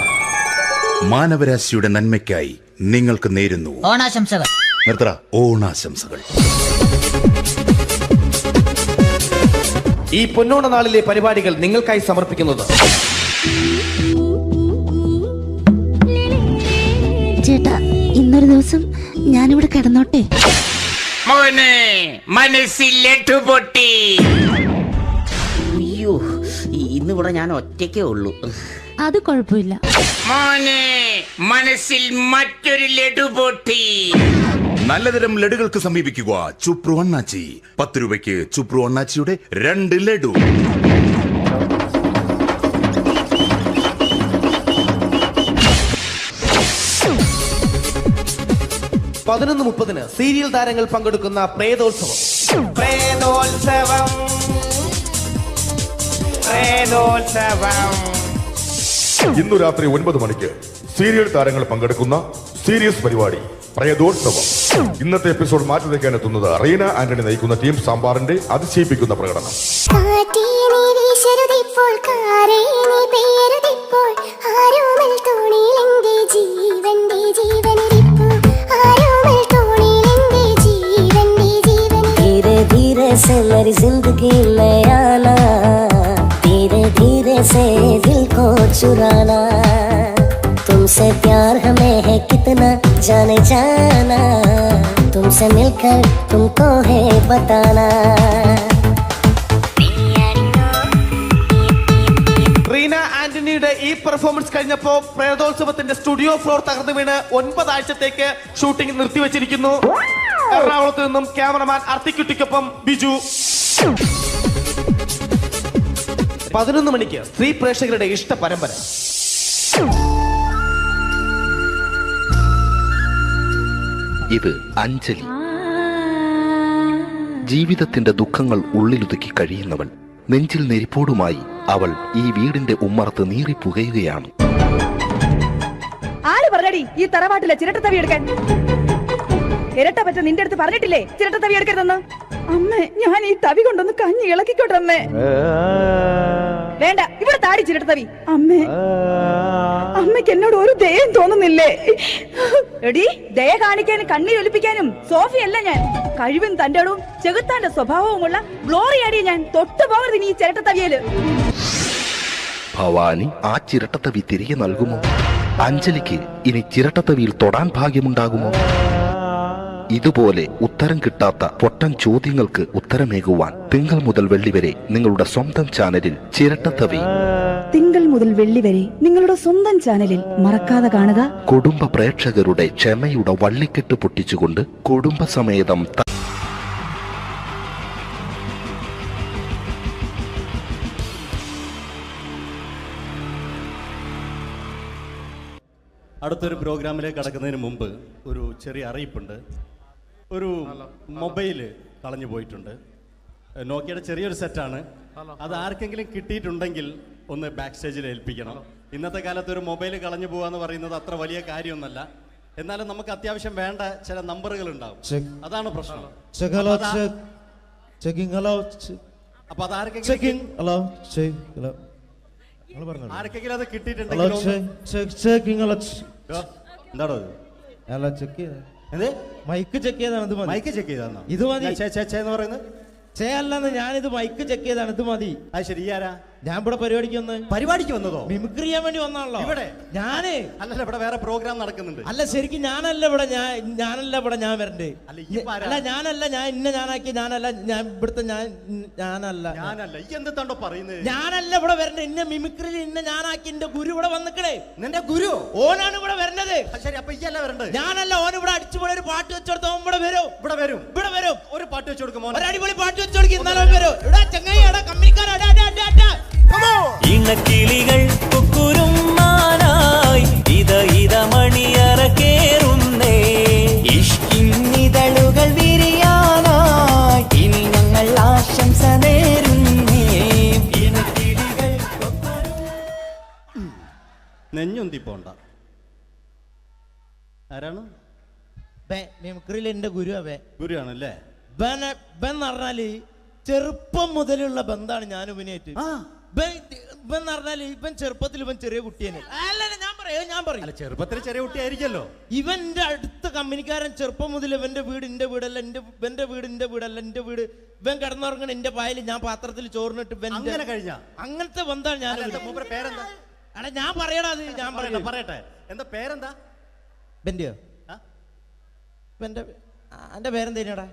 മാനവരാശിയുടെ നന്മയ്ക്കായി നിങ്ങൾക്ക് നേരുന്നു ഓണാശംസകൾ. നിർത്തറ ഓണാശംസകൾ. ഈ പൊന്നോണ നാളിലെ പരിപാടികൾ നിങ്ങൾക്കായി സമർപ്പിക്കുന്നത് ചേട്ടാ, ഇന്നൊരു ദിവസം ഞാനിവിടെ കിടന്നോട്ടെ. മോനെ മനസ്സിലെട്ടു പൊട്ടി. അയ്യോ, ഇന്നിവിടെ ഞാൻ ഒറ്റയ്ക്കേ ഉള്ളൂ. അത് കുഴപ്പമില്ല. മോനെ മനസ്സിൽ മറ്റൊരു ലഡു പൊട്ടി. നല്ലതരം ലഡുകൾക്ക് സമീപിക്കുക ചുപ്രു അണ്ണാച്ചി. 10 രൂപയ്ക്ക് ചുപ്രു അണ്ണാച്ചിയുടെ 2 ലഡു. (11:30) സീരിയൽ താരങ്ങൾ പങ്കെടുക്കുന്ന പ്രേതോത്സവം. പ്രേതോത്സവം, പ്രേതോത്സവം. ഇന്നു രാത്രി 9 മണിക്ക് സീരിയൽ താരങ്ങൾ പങ്കെടുക്കുന്ന സീരിയസ് പരിപാടി പ്രേതോത്സവം. ഇന്നത്തെ എപ്പിസോഡ് മാറ്റി വയ്ക്കാൻ എത്തുന്നത് റീന ആന്റണി നയിക്കുന്ന ടീം സാമ്പാറിന്റെ അതിശയിപ്പിക്കുന്ന പ്രകടനം. जिंदगी में आना, धीरे धीरे से दिल को चुराना, तुमसे प्यार हमें है कितना जाने जाना, तुमसे मिलकर तुमको है बताना. റീന ആന്റണിയുടെ ഈ പെർഫോമൻസ് കഴിഞ്ഞപ്പോ പ്രേതോത്സവത്തിന്റെ സ്റ്റുഡിയോ ഫ്ലോർ തകർന്നു വീണ് 9 ആഴ്ചത്തേക്ക് ഷൂട്ടിംഗ് നിർത്തിവെച്ചിരിക്കുന്നു. എറണാകുളത്ത് നിന്നും ക്യാമറമാൻ അർത്തിക്കുട്ടിക്കൊപ്പം ബിജു. 11 മണിക്ക് സ്ത്രീ പ്രേക്ഷകരുടെ ഇഷ്ട പരമ്പര. ഇത് അഞ്ജലി. ജീവിതത്തിന്റെ ദുഃഖങ്ങൾ ഉള്ളിലുതുക്കി കഴിയുന്നവൾ. നെഞ്ചിൽ നെരിപ്പോടുമായി അവൾ ഈ വീടിന്റെ ഉമ്മറത്ത് നീറിപ്പുകയുകയാണ്. ആര് പറഞ്ഞടി ഈ തറവാട്ടിലെ ചിരട്ടത്തവി എടുക്കാൻ? ഇരട്ട പറ്റ നിന്റെ അടുത്ത് പറഞ്ഞിട്ടില്ലേ ചിരട്ടത്തവി എടുക്കരുതെന്ന്? അമ്മേ, ഞാൻ ഈ തവി കൊണ്ടൊന്ന് കഞ്ഞി ഇളക്കിക്കോട്ടെ അമ്മേ. വേണ്ട, ഇവിടെ താടി ചിരട്ടത്തവി. അമ്മേ, അമ്മയ്ക്ക് എന്നോട് ഒരു ദയം തോന്നുന്നില്ലേ? എടി, ദയ കാണിക്കാനും കണ്ണീരൊലിപ്പിക്കാനും സോഫിയല്ല ഞാൻ. കഴിവും തന്റെ ഇടവും ചെകുത്താന്റെ സ്വഭാവവുമുള്ള ഗ്ലോറിയാടിയ ഞാൻ. തൊട്ടുപോകരുത് നീ ചിരട്ടത്തവിയല്. ഭവാനി ആ ചിരട്ടത്തവി തിരികെ നൽകുമോ? അഞ്ജലിക്ക് ഇനി ചിരട്ടത്തവിയിൽ തൊടാൻ ഭാഗ്യമുണ്ടാകുമോ? ഇതുപോലെ ഉത്തരം കിട്ടാത്ത പൊട്ടൻ ചോദ്യങ്ങൾക്ക് ഉത്തരമേകുവാൻ തിങ്കൾ മുതൽ വെള്ളി വരെ നിങ്ങളുടെ സ്വന്തം ചാനലിൽ ചിരട്ടത്തവി. തിങ്കൾ മുതൽ വെള്ളി വരെ നിങ്ങളുടെ സ്വന്തം ചാനലിൽ മറക്കാതെ കാണുക. കുടുംബ പ്രേക്ഷകരുടെ ക്ഷമയുടെ വള്ളിക്കെട്ട് പൊട്ടിച്ചുകൊണ്ട് കുടുംബസമേതം അടുത്തൊരു പ്രോഗ്രാമിലേക്ക് കടക്കുന്നതിന് മുമ്പ് ഒരു ചെറിയ അറിയിപ്പുണ്ട്. ഒരു മൊബൈല് കളഞ്ഞു പോയിട്ടുണ്ട്. നോക്കിയുടെ ചെറിയൊരു സെറ്റാണ്. അത് ആർക്കെങ്കിലും കിട്ടിയിട്ടുണ്ടെങ്കിൽ ഒന്ന് ബാക്ക് സ്റ്റേജിൽ ഏൽപ്പിക്കണം. ഇന്നത്തെ കാലത്ത് ഒരു മൊബൈൽ കളഞ്ഞു പോകാന്ന് പറയുന്നത് അത്ര വലിയ കാര്യമൊന്നുമല്ല. എന്നാലും നമുക്ക് അത്യാവശ്യം വേണ്ട ചില നമ്പറുകൾ ഉണ്ടാവും. അതാണ് പ്രശ്നം. അപ്പൊ അതാർക്കെങ്കിലും ആർക്കെങ്കിലും അത് കിട്ടിയിട്ടുണ്ടെങ്കിൽ എന്താണോ എന്ത് മൈക്ക് ചെക്ക് ചെയ്താണ്. ഇത് മൈക്ക് ചെക്ക് ചെയ്താണോ? ഇത് മതി. എന്ന് പറയുന്നത് അല്ലെന്ന് ഞാനിത് മൈക്ക് ചെക്ക് ചെയ്താണ്. ഇത് മതി. അത് ശരി. ആരാ? ഞാൻ ഇവിടെ പരിപാടിക്ക് വന്നതോ? മിമിക്രി ചെയ്യാൻ വേണ്ടി വന്നാണല്ലോ ഇവിടെ. ഞാന് അല്ലല്ല, ഇവിടെ വേറെ പ്രോഗ്രാം നടക്കുന്നുണ്ട്. അല്ല ശരിക്കും ഞാനല്ല ഇവിടെ ഞാൻ വരണ്ടേ. അല്ല ഞാനല്ല, ഞാൻ ഇന്ന ഞാനാക്കി ഞാനല്ല, ഞാൻ ഇവിടുത്തെ ഞാനല്ല ഇവിടെ വരണ്ടേ. ഇന്ന മിമിക്രി ഇന്ന ഞാനാക്കി എന്റെ ഗുരു ഇവിടെ വന്നിക്കണേ. നിന്റെ ഗുരു ഓനാണ് ഇവിടെ വരണത്. ശരി, അപ്പൊ ഇയല്ല വരണ്ടത്. ഞാനല്ല. ഓൻ ഇവിടെ അടിച്ചുപൊളി ഒരു പാട്ട് വെച്ചെടുത്ത ഓൻ ഇവിടെ വരും. ഒരു പാട്ട് വെച്ചു കൊടുക്കും. ഒരു അടിപൊളി പാട്ട് വെച്ചു കൊടുക്കും. ഇന്നാലും വരും. ഇവിടെ ചങ്ങായി കമ്പനിക്കാരാ. ഇണക്കിളികൾ കുക്കുരുമാനായി ഇത മണിയറ കേറുന്നേ. ഇഷ്കിന്നിതളുകൾ വിരിയാനായി ഇനി ഞങ്ങൾ ആശംസ നേരുന്നേ. ഇണക്കിളികൾ നെഞ്ഞൊന്തി പോണ്ട. ആരാണ്? മിമിക്രിയിൽ എന്റെ ഗുരുവാണല്ലേ? ബെൻ പറഞ്ഞാല് ചെറുപ്പം മുതലുള്ള ബന്ധാണ് ഞാൻ ഇവനായിട്ട്. ഇവൻ പറഞ്ഞാല് ഇവൻ ചെറുപ്പത്തിൽ ഇവൻ ചെറിയ കുട്ടിയാണ്. ഞാൻ പറയും ചെറുപ്പത്തിൽ ചെറിയ കുട്ടിയായിരിക്കല്ലോ. ഇവന്റെ അടുത്ത കമ്പനിക്കാരൻ ചെറുപ്പം മുതൽ ഇവന്റെ വീട് എന്റെ വീടല്ല, എന്റെ വീട് ഇവൻ കിടന്നുറങ്ങണ എന്റെ പായൽ ഞാൻ പാത്രത്തിൽ ചോറിനിട്ട് അങ്ങനത്തെ ബന്ധാണ് ഞാൻ. പേരെന്താ? അല്ല ഞാൻ പറയടാ. അത് ഞാൻ പറയട്ടെ. എന്താ പേരെന്താ? ബെന്റെയോ? എന്റെ പേരെന്തേനാടാ?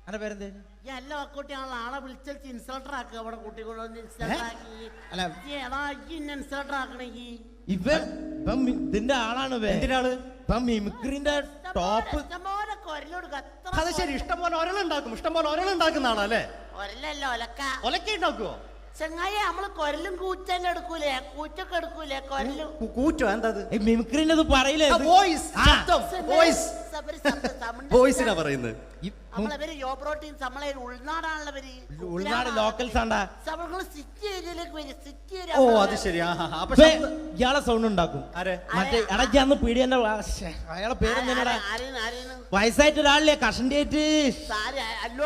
എന്റെ പേരെന്തേന്? എല്ലാ കുട്ടിയാണല്ലോ ആളെ വിളിച്ചിട്ട് ഇൻസൾട്ടർ ആക്കുക. അവിടെ കുട്ടികളൊന്ന് ഇൻസൾട്ടർ ആക്കണെങ്കി ഇതിന്റെ ആളാണ്. മിമിക്രിന്റെ ടോപ്പ്. അത് ശരി. ഇഷ്ടംപോലെ ഒരളുണ്ടാക്കുന്ന ആളല്ലേ? ഒരലല്ലോ ഒലക്ക ഉണ്ടാക്കുവോ? ചെങ്ങായി നമ്മള് കൊരലും കൂറ്റെല്ലാം എടുക്കൂലേ? കൂറ്റൊക്കെ എടുക്കൂലേ? കൊരലും കൂറ്റോ? എന്താ മിമിക്രിന്റെ പറയില്ലേ? വോയിസിനാ പറയുന്നത്. നമ്മളെ യോപ്രോട്ടീൻ നമ്മളെ ഉൾനാടാണല്ലോ. ഉൾനാട് ലോക്കൽസ് ആണ്ടാ. സിറ്റി ഏരിയയിലേക്ക് വരും. City area. ഓ അത് ശരി. ഇയാളെ സൗണ്ട് ഉണ്ടാക്കും. മറ്റേ ഇടയ്ക്കാന്ന് പീടിയന്റെ അയാളെ പേരെന്താ? വയസ്സായിട്ട് ഒരാളില്ലേ? കഷന്റെ ആയിട്ട് അല്ലു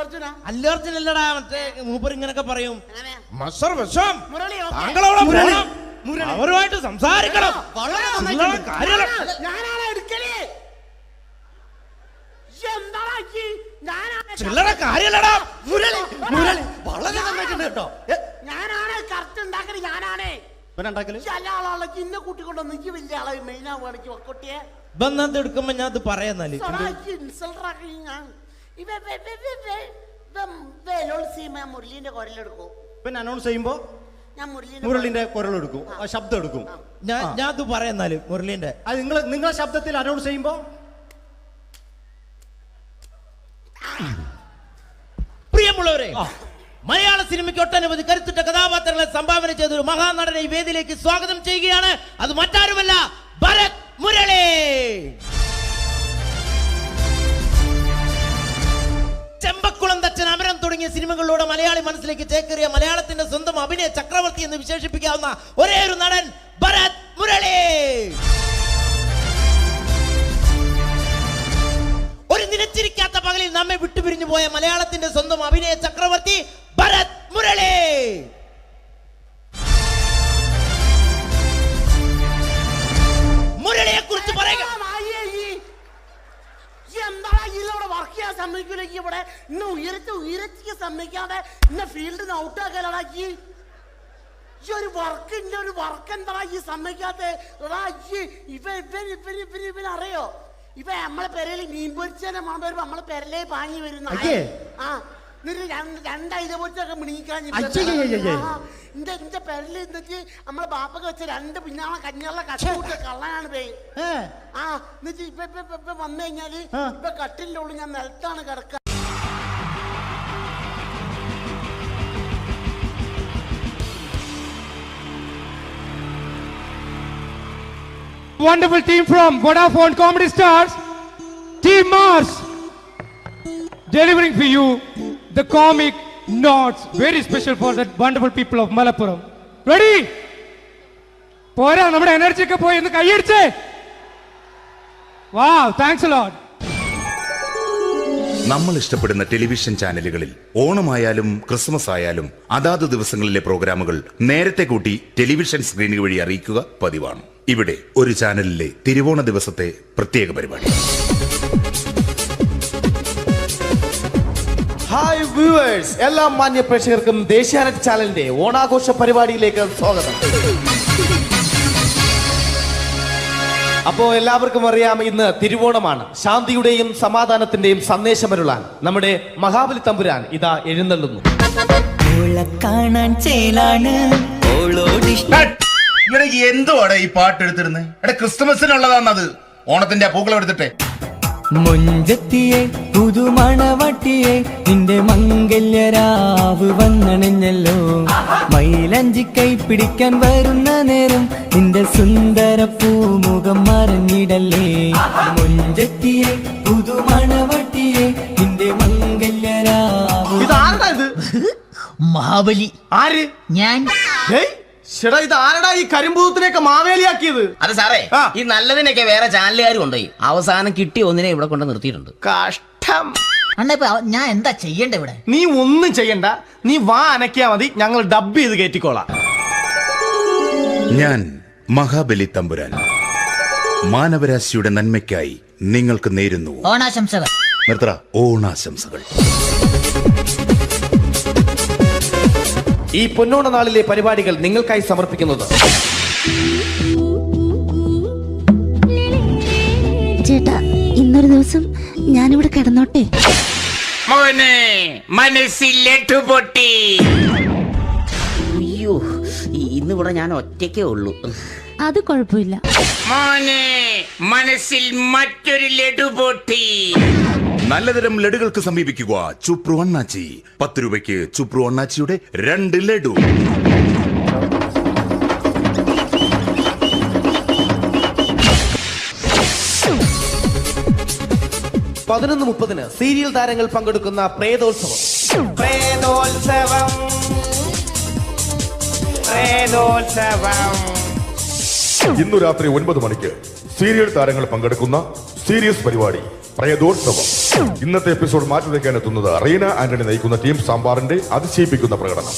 അർജുൻ അല്ലടാ. മറ്റേ മൂപ്പർ ഇങ്ങനൊക്കെ പറയും. അവരുമായിട്ട് സംസാരിക്കണം. ചില്ലറ കാര്യല്ലടാ. ഞാനാണ് കറക്റ്റ് ഉണ്ടാക്കല്. ഞാനാണ് ഇന്ന കൂട്ടിക്കൊണ്ടോ നീ വലിയ ആളെ മെയിൻ ആവുകയാണെങ്കിൽ കുട്ടിയെ ബന്ധം എടുക്കുമ്പോ ഞാൻ അത് പറയാന്നാല് മുരളീന്റെ കുരലെടുക്കും. പിന്നെ അനൗൺസ് ചെയ്യുമ്പോ ഞാൻ മുരളിന്റെ കുരലെടുക്കും, ശബ്ദം എടുക്കും. ഞാൻ അത് പറയാന്നാല് മുരളീന്റെ അത് നിങ്ങളെ ശബ്ദത്തിൽ അനൗൺസ് ചെയ്യുമ്പോ. പ്രിയമുള്ളവരെ, മലയാള സിനിമയ്ക്ക് ഒട്ടനവധി കരുത്തുറ്റ കഥാപാത്രങ്ങളെ സംഭാവന ചെയ്ത ഒരു മഹാനടനെ ഈ വേദിയിലേക്ക് സ്വാഗതം ചെയ്യുകയാണ്. അത് മറ്റാരുമല്ല, ഭരത് മുരളി. ചെമ്പക്കുളം തച്ചൻ, അമരം തുടങ്ങിയ സിനിമകളിലൂടെ മലയാളി മനസ്സിലേക്ക് ചേക്കേറിയ മലയാളത്തിന്റെ സ്വന്തം അഭിനയ ചക്രവർത്തി എന്ന് വിശേഷിപ്പിക്കാവുന്ന ഒരേ ഒരു നടൻ ഭരത് മുരളി. ഒരു നിലച്ചിരിക്കാത്ത പകലിൽ നമ്മെ വിട്ടുപിരിഞ്ഞു പോയ മലയാളത്തിന്റെ സ്വന്തം അഭിനയ ചക്രവർത്തി ഭരത് മുരളി. മുരളിയെ കുറിച്ച് പറയുക. വർക്ക് ചെയ്യാൻ സമ്മതിക്കൂലേക്ക് ഇവിടെ ഇന്ന് ഉയരത്തിക്ക് സമ്മതിക്കാതെ ഇന്ന ഫീൽഡിൽ നിന്ന് ഔട്ടാക്കലാക്കി. ഈ ഒരു വർക്ക് എന്താ ഈ സമ്മതിക്കാത്ത? ഇവനറിയോ? ഇവ നമ്മളെ പെരയിൽ മീൻ പൊരിച്ചതിനെ മണം വരുമ്പോ നമ്മളെ പെരലേ പാഞ്ഞു വരുന്ന രണ്ടൈത പൊരിച്ചൊക്കെ മിണിക്കാൻ എന്റെ പെരല് എന്നിട്ട് നമ്മളെ ബാപ്പൊക്കെ വെച്ച രണ്ട് പിന്നാളെ കഞ്ഞുള്ള കഷ്ടൂട്ട കള്ളനാണ് പേ. എന്നിട്ട് ഇപ്പൊ വന്നു കഴിഞ്ഞാല് ഇപ്പൊ കട്ടിലിന്റെ ഉള്ളിൽ ഞാൻ നിലത്താണ് കിടക്കുക. Wonderful team from Vodafone Comedy Stars, Team Mars, delivering for you the comic notes, very special for the wonderful people of Malappuram. Ready? Pora, nammade energy ke poi endu kai ediche. Wow, thanks a lot. നമ്മൾ ഇഷ്ടപ്പെടുന്ന television ചാനലുകളിൽ ഓണമായാലും Christmas ആയാലും അതാത് ദിവസങ്ങളിലെ പ്രോഗ്രാമുകൾ നേരത്തെ കൂട്ടി television സ്ക്രീനുകൾ വഴി അറിയിക്കുക പതിവാണ്. ഇവിടെ ഒരു ചാനലിലെ തിരുവോണ ദിവസത്തെ പ്രത്യേക പരിപാടി. ഹായ് വ്യൂവേഴ്സ്, എല്ലാ മാന്യ പ്രേക്ഷകർക്കും ദേശീയാനെറ്റ് ചാനലിന്റെ ഓണാഘോഷ പരിപാടിയിലേക്ക് സ്വാഗതം. അപ്പോ എല്ലാവർക്കും അറിയാം, ഇന്ന് തിരുവോണമാണ്. ശാന്തിയുടെയും സമാധാനത്തിന്റെയും സന്ദേശമരുളാൻ നമ്മുടെ മഹാബലി തമ്പുരാൻ ഇതാ എഴുന്നള്ളുന്നു. എന്തുവാടെ ഈ പാട്ട് എടുത്തിരുന്നത്? എടാ, ക്രിസ്തുമസിനുള്ളതാണത്. ഓണത്തിന്റെ പൂക്കളം എടുത്തിട്ടെ. മൊഞ്ചത്തിയെ പുതുമണവട്ടിയെ നിന്റെ മംഗല്യരാവ് വന്നണഞ്ഞല്ലോ. മൈലഞ്ചി കൈ പിടിക്കാൻ വരുന്ന നേരം നിന്റെ സുന്ദര പൂമുഖം മറഞ്ഞിടല്ലേ. മൊഞ്ചത്തിയെ പുതുമണവട്ടിയെ നിന്റെ മംഗല്യരാവ്. മഹാബലി. ആര്? ഞാൻ. ഇത് ആരടാ ഈ കരിമ്പൂത്തിനെയൊക്കെ മാവേലിയാക്കിയത്? അത് സാറേ, ഈ നല്ലതിനൊക്കെ വേറെ ചാനലുകാർ കൊണ്ടുപോയി അവസാനം കിട്ടിയ ഒന്നിനെ ഇവിടെ കൊണ്ട് നിർത്തിയിട്ടുണ്ട്. കഷ്ടം. ഞാൻ എന്താ ചെയ്യണ്ട ഇവിടെ? നീ ഒന്നും ചെയ്യണ്ട, നീ വാ അനക്കിയാ മതി, ഞങ്ങൾ ഡബ് ചെയ്ത് കയറ്റിക്കോളാം. ഞാൻ മഹാബലി തമ്പുരാൻ മാനവരാശിയുടെ നന്മയ്ക്കായി നിങ്ങൾക്ക് നേരുന്നു ഓണാശംസകൾ. നിർത്തറ. ഓണാശംസകൾ. ഈ പൊന്നോണ നാളിലെ പരിപാടികൾ നിങ്ങൾക്കായി സമർപ്പിക്കുന്നത് ചേട്ടാ, ഇന്നൊരു ദിവസം ഞാനിവിടെ കിടന്നോട്ടെ? മോനെ മനസ്സിലേറ്റു പൊട്ടി. അയ്യോ, ഇന്നിവിടെ ഞാൻ ഒറ്റയ്ക്കേ ഉള്ളൂ. അത് കുഴപ്പമില്ല. മോനെ മനസ്സിൽ മറ്റൊരു ലഡു പൊട്ടി. നല്ലതരം ലഡുകൾക്ക് സമീപിക്കുക ചുപ്രു അണ്ണാച്ചി. 10 രൂപയ്ക്ക് ചുപ്രു അണ്ണാച്ചിയുടെ 2 ലഡു. പതിനൊന്ന് 30 സീരിയൽ താരങ്ങൾ പങ്കെടുക്കുന്ന പ്രേതോത്സവം. ഇന്നു രാത്രി 9 മണിക്ക് സീരിയൽ താരങ്ങൾ പങ്കെടുക്കുന്ന സീരിയസ് പരിപാടി പ്രേതോത്സവം. ഇന്നത്തെ എപ്പിസോഡ് മാറ്റി വയ്ക്കാൻ എത്തുന്നത് റീന ആന്റണി നയിക്കുന്ന ടീം സാമ്പാറിന്റെ അതിശയിപ്പിക്കുന്ന പ്രകടനം.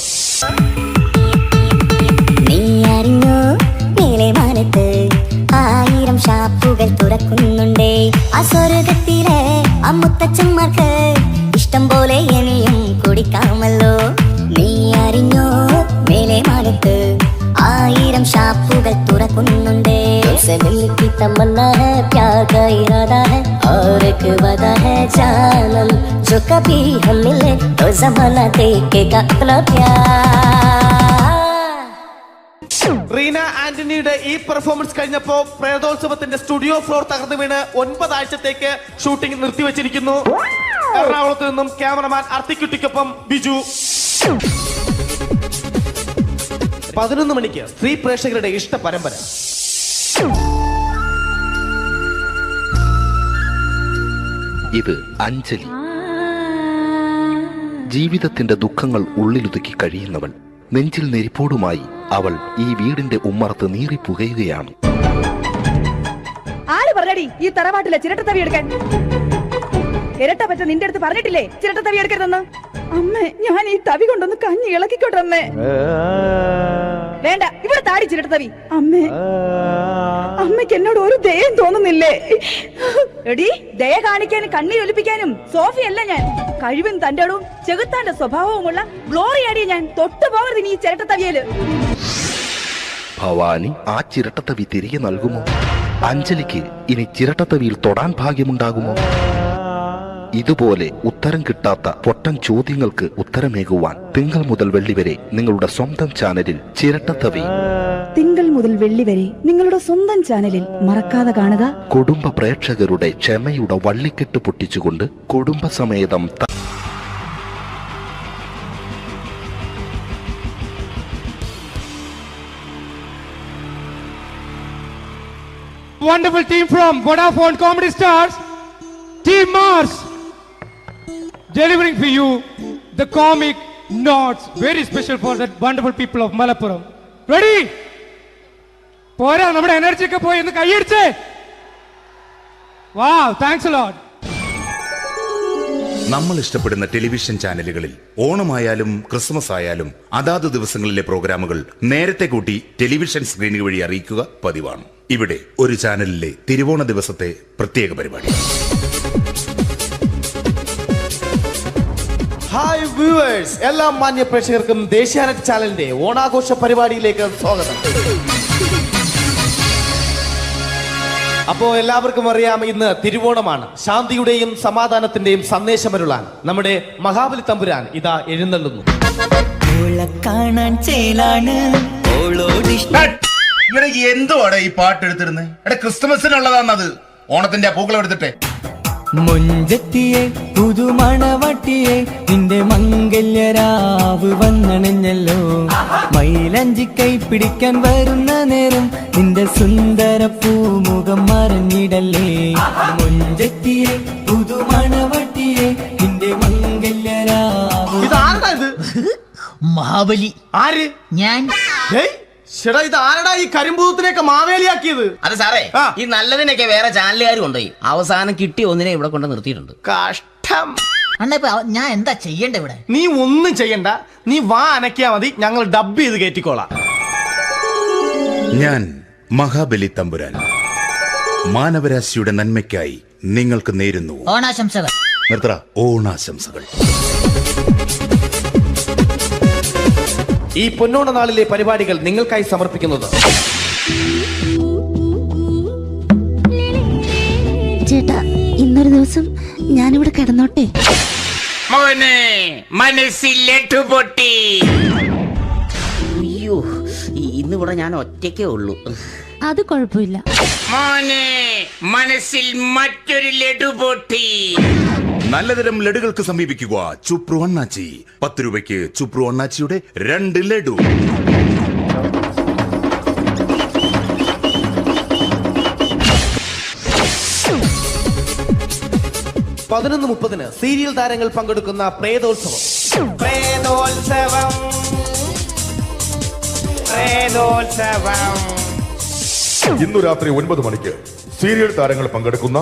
ആയിരം ഷാപ്പുകൾ തുറക്കുന്നുണ്ടേ. അസ്വർഗത്തിലെ അമ്മുത്തച്ഛന്മാർക്ക് ഇഷ്ടം പോലെ ഇനിയും കുടിക്കാമല്ലോ. നീ അറിഞ്ഞോ, മേലെ മാനത്ത് 1000 ഷാപ്പുകൾ തുറക്കുന്നുണ്ടേ. की तमन्ना है, प्यार का इरादा है और एक वादा है जानम, जो कभी हम मिले तो जमाना देखेगा अपना प्यार. റീന ആന്റണിയുടെ ഈ പെർഫോമൻസ് കഴിഞ്ഞപ്പോ പ്രേതോത്സവത്തിന്റെ സ്റ്റുഡിയോ ഫ്ലോർ തകർന്നു വീണ് 9 ആഴ്ചത്തേക്ക് ഷൂട്ടിംഗ് നിർത്തിവെച്ചിരിക്കുന്നു. എറണാകുളത്ത് നിന്നും ക്യാമറമാൻ അർത്തിക്കുട്ടിക്കൊപ്പം ബിജു. 11 മണിക്ക് സ്ത്രീ പ്രേക്ഷകരുടെ ഇഷ്ട പരമ്പര. ഇത് അഞ്ജലി. ജീവിതത്തിന്റെ ദുഃഖങ്ങൾ ഉള്ളിലൊതുക്കി കഴിയുന്നവൾ. നെഞ്ചിൽ നെരിപ്പോടുമായി അവൾ ഈ വീടിന്റെ ഉമ്മറത്ത് നീറി പുകയുകയാണ്. ആര് പറഞ്ഞടി ഈ തറവാട്ടിലെ ചിരട്ടത്തവി എടുക്കാൻ? ഇരട്ട പറ്റ നിന്റെ അടുത്ത് പറഞ്ഞിട്ടില്ലേ ചിരട്ടത്തവി എടുക്കരുതെന്ന്? അമ്മേ, ഞാൻ ഈ തവി കൊണ്ടൊന്ന് കഞ്ഞി ഇളക്കിക്കോട്ടെ അമ്മേ. വേണ്ട, ഇവിടെ താടി ചിരട്ടത്തവി. അമ്മേ, അമ്മയ്ക്ക് എന്നോട് ഒരു ദയം തോന്നുന്നില്ലേ? എടി, ദയ കാണിക്കാനും കണ്ണീരൊലിപ്പിക്കാനും സോഫിയല്ല ഞാൻ. കഴിവും തന്റെടും ചെകുത്താന്റെ സ്വഭാവവുമുള്ള ഗ്ലോറി ആടിയ ഞാൻ. തൊട്ടു പോകരുത് ഇനി ഈ ചിരട്ടത്തവിയല്. ഭവാനി ആ ചിരട്ടത്തവി തിരികെ നൽകുമോ? അഞ്ജലിക്ക് ഇനി ചിരട്ടത്തവിയിൽ തൊടാൻ ഭാഗ്യമുണ്ടാകുമോ? ഇതുപോലെ ഉത്തരം കിട്ടാത്ത പൊട്ടൻ ചോദ്യങ്ങൾക്ക് ഉത്തരമേകുവാൻ തിങ്കൾ മുതൽ വെള്ളി വരെ നിങ്ങളുടെ സ്വന്തം ചാനലിൽ ചിരട്ടത്തവി. തിങ്കൾ മുതൽ വെള്ളി വരെ നിങ്ങളുടെ സ്വന്തം ചാനലിൽ മറക്കാതെ കാണുക. കുടുംബ പ്രേക്ഷകരുടെ ക്ഷമയുടെ വള്ളിക്കെട്ട് പൊട്ടിച്ചുകൊണ്ട് കുടുംബസമേതം Wonderful team from Vodafone Comedy Stars, Team Mars, delivering for you the comic notes, very special for the wonderful people of Malappuram. Ready? പോരാ, നമ്മുടെ എനർജി ഒക്കെ പോയി ഒന്ന് കൈയടിച്ചേ. Wow, thanks a lot. നമ്മൾ ഇഷ്ടപ്പെടുന്ന ടെലിവിഷൻ ചാനലുകളിൽ ഓണമായാലും ക്രിസ്മസ് ആയാലും അതാത് ദിവസങ്ങളിലെ പ്രോഗ്രാമുകൾ നേരത്തെ കൂട്ടി ടെലിവിഷൻ സ്ക്രീനുകൾ വഴി അറിയിക്കുക പതിവാണ്. ഇവിടെ ഒരു ചാനലിലെ തിരുവോണ ദിവസത്തെ പ്രത്യേക പരിപാടി. ഹായ് വ്യൂവേഴ്സ്, എല്ലാ മാന്യ പ്രേക്ഷകർക്കും ദേശീയാനെറ്റ് ചാനലിന്റെ ഓണാഘോഷ പരിപാടിയിലേക്ക് സ്വാഗതം. അപ്പോ എല്ലാവർക്കും അറിയാം, ഇന്ന് തിരുവോണമാണ്. ശാന്തിയുടെയും സമാധാനത്തിന്റെയും സന്ദേശമരുളാൻ നമ്മുടെ മഹാബലി തമ്പുരാൻ ഇതാ എഴുന്നള്ളുന്നു. എന്തുവാടെ ഈ പാട്ട് എടുത്തിരുന്നത്? എടാ, ക്രിസ്മസിനുള്ളതാണത്. ഓണത്തിന്റെ പൂക്കളം എടുത്തിട്ടെ. മൊഞ്ചത്തിയെ പുതുമണവട്ടിയെ നിന്റെ മംഗല്യരാവ് വന്നണഞ്ഞല്ലോ. മൈലഞ്ചി കൈ പിടിക്കാൻ വരുന്ന നേരം നിന്റെ സുന്ദര പൂമുഖം മറഞ്ഞിടല്ലേ. മൊഞ്ചത്തിയെ പുതുമണവട്ടിയെ നിന്റെ മംഗല്യരാവ്. മഹാബലി. ആര്? ഞാൻ. ചേട്ടാ, ഇത് ആരടാ ഈ കരിമ്പൂത്തിനെയൊക്കെ മാവേലിയാക്കിയത്? അതെ സാറേ, ഈ നല്ലതിനൊക്കെ വേറെ ചാനലുകാർ കൊണ്ടുപോയി അവസാനം കിട്ടി ഒന്നിനെ ഇവിടെ കൊണ്ട് നിർത്തിയിട്ടുണ്ട്. കഷ്ടം. ഞാൻ എന്താ ചെയ്യണ്ട ഇവിടെ? നീ ഒന്നും ചെയ്യണ്ട, നീ വാ അനക്കിയാ മതി, ഞങ്ങൾ ഡബ് ചെയ്ത് കയറ്റിക്കോളാം. ഞാൻ മഹാബലി തമ്പുരാൻ മാനവരാശിയുടെ നന്മയ്ക്കായി നിങ്ങൾക്ക് നേരുന്നു ഓണാശംസകൾ. നിർത്തറ. ഓണാശംസകൾ. ഈ പൊന്നോണ നാളിലെ പരിപാടികൾ നിങ്ങൾക്കായി സമർപ്പിക്കുന്നത് ചേട്ടാ, ഇന്നൊരു ദിവസം ഞാനിവിടെ കിടന്നോട്ടെ? മോനെ മനസ്സിലെട്ടു പൊട്ടി. അയ്യോ, ഇന്നിവിടെ ഞാൻ ഒറ്റയ്ക്കേ ഉള്ളൂ. അത് കുഴപ്പമില്ല. മോനെ മനസ്സിൽ മറ്റൊരു ലഡു പൊട്ടി. നല്ലതരം ലഡുകൾക്ക് സമീപിക്കുക ചുപ്രു അണ്ണാച്ചി. 10 രൂപയ്ക്ക് ചുപ്രു അണ്ണാച്ചിയുടെ 2 ലഡു. പതിനൊന്ന് 30 സീരിയൽ താരങ്ങൾ പങ്കെടുക്കുന്ന പ്രേതോത്സവം. ഇന്നു രാത്രി 9 മണിക്ക് സീരിയൽ താരങ്ങൾ പങ്കെടുക്കുന്ന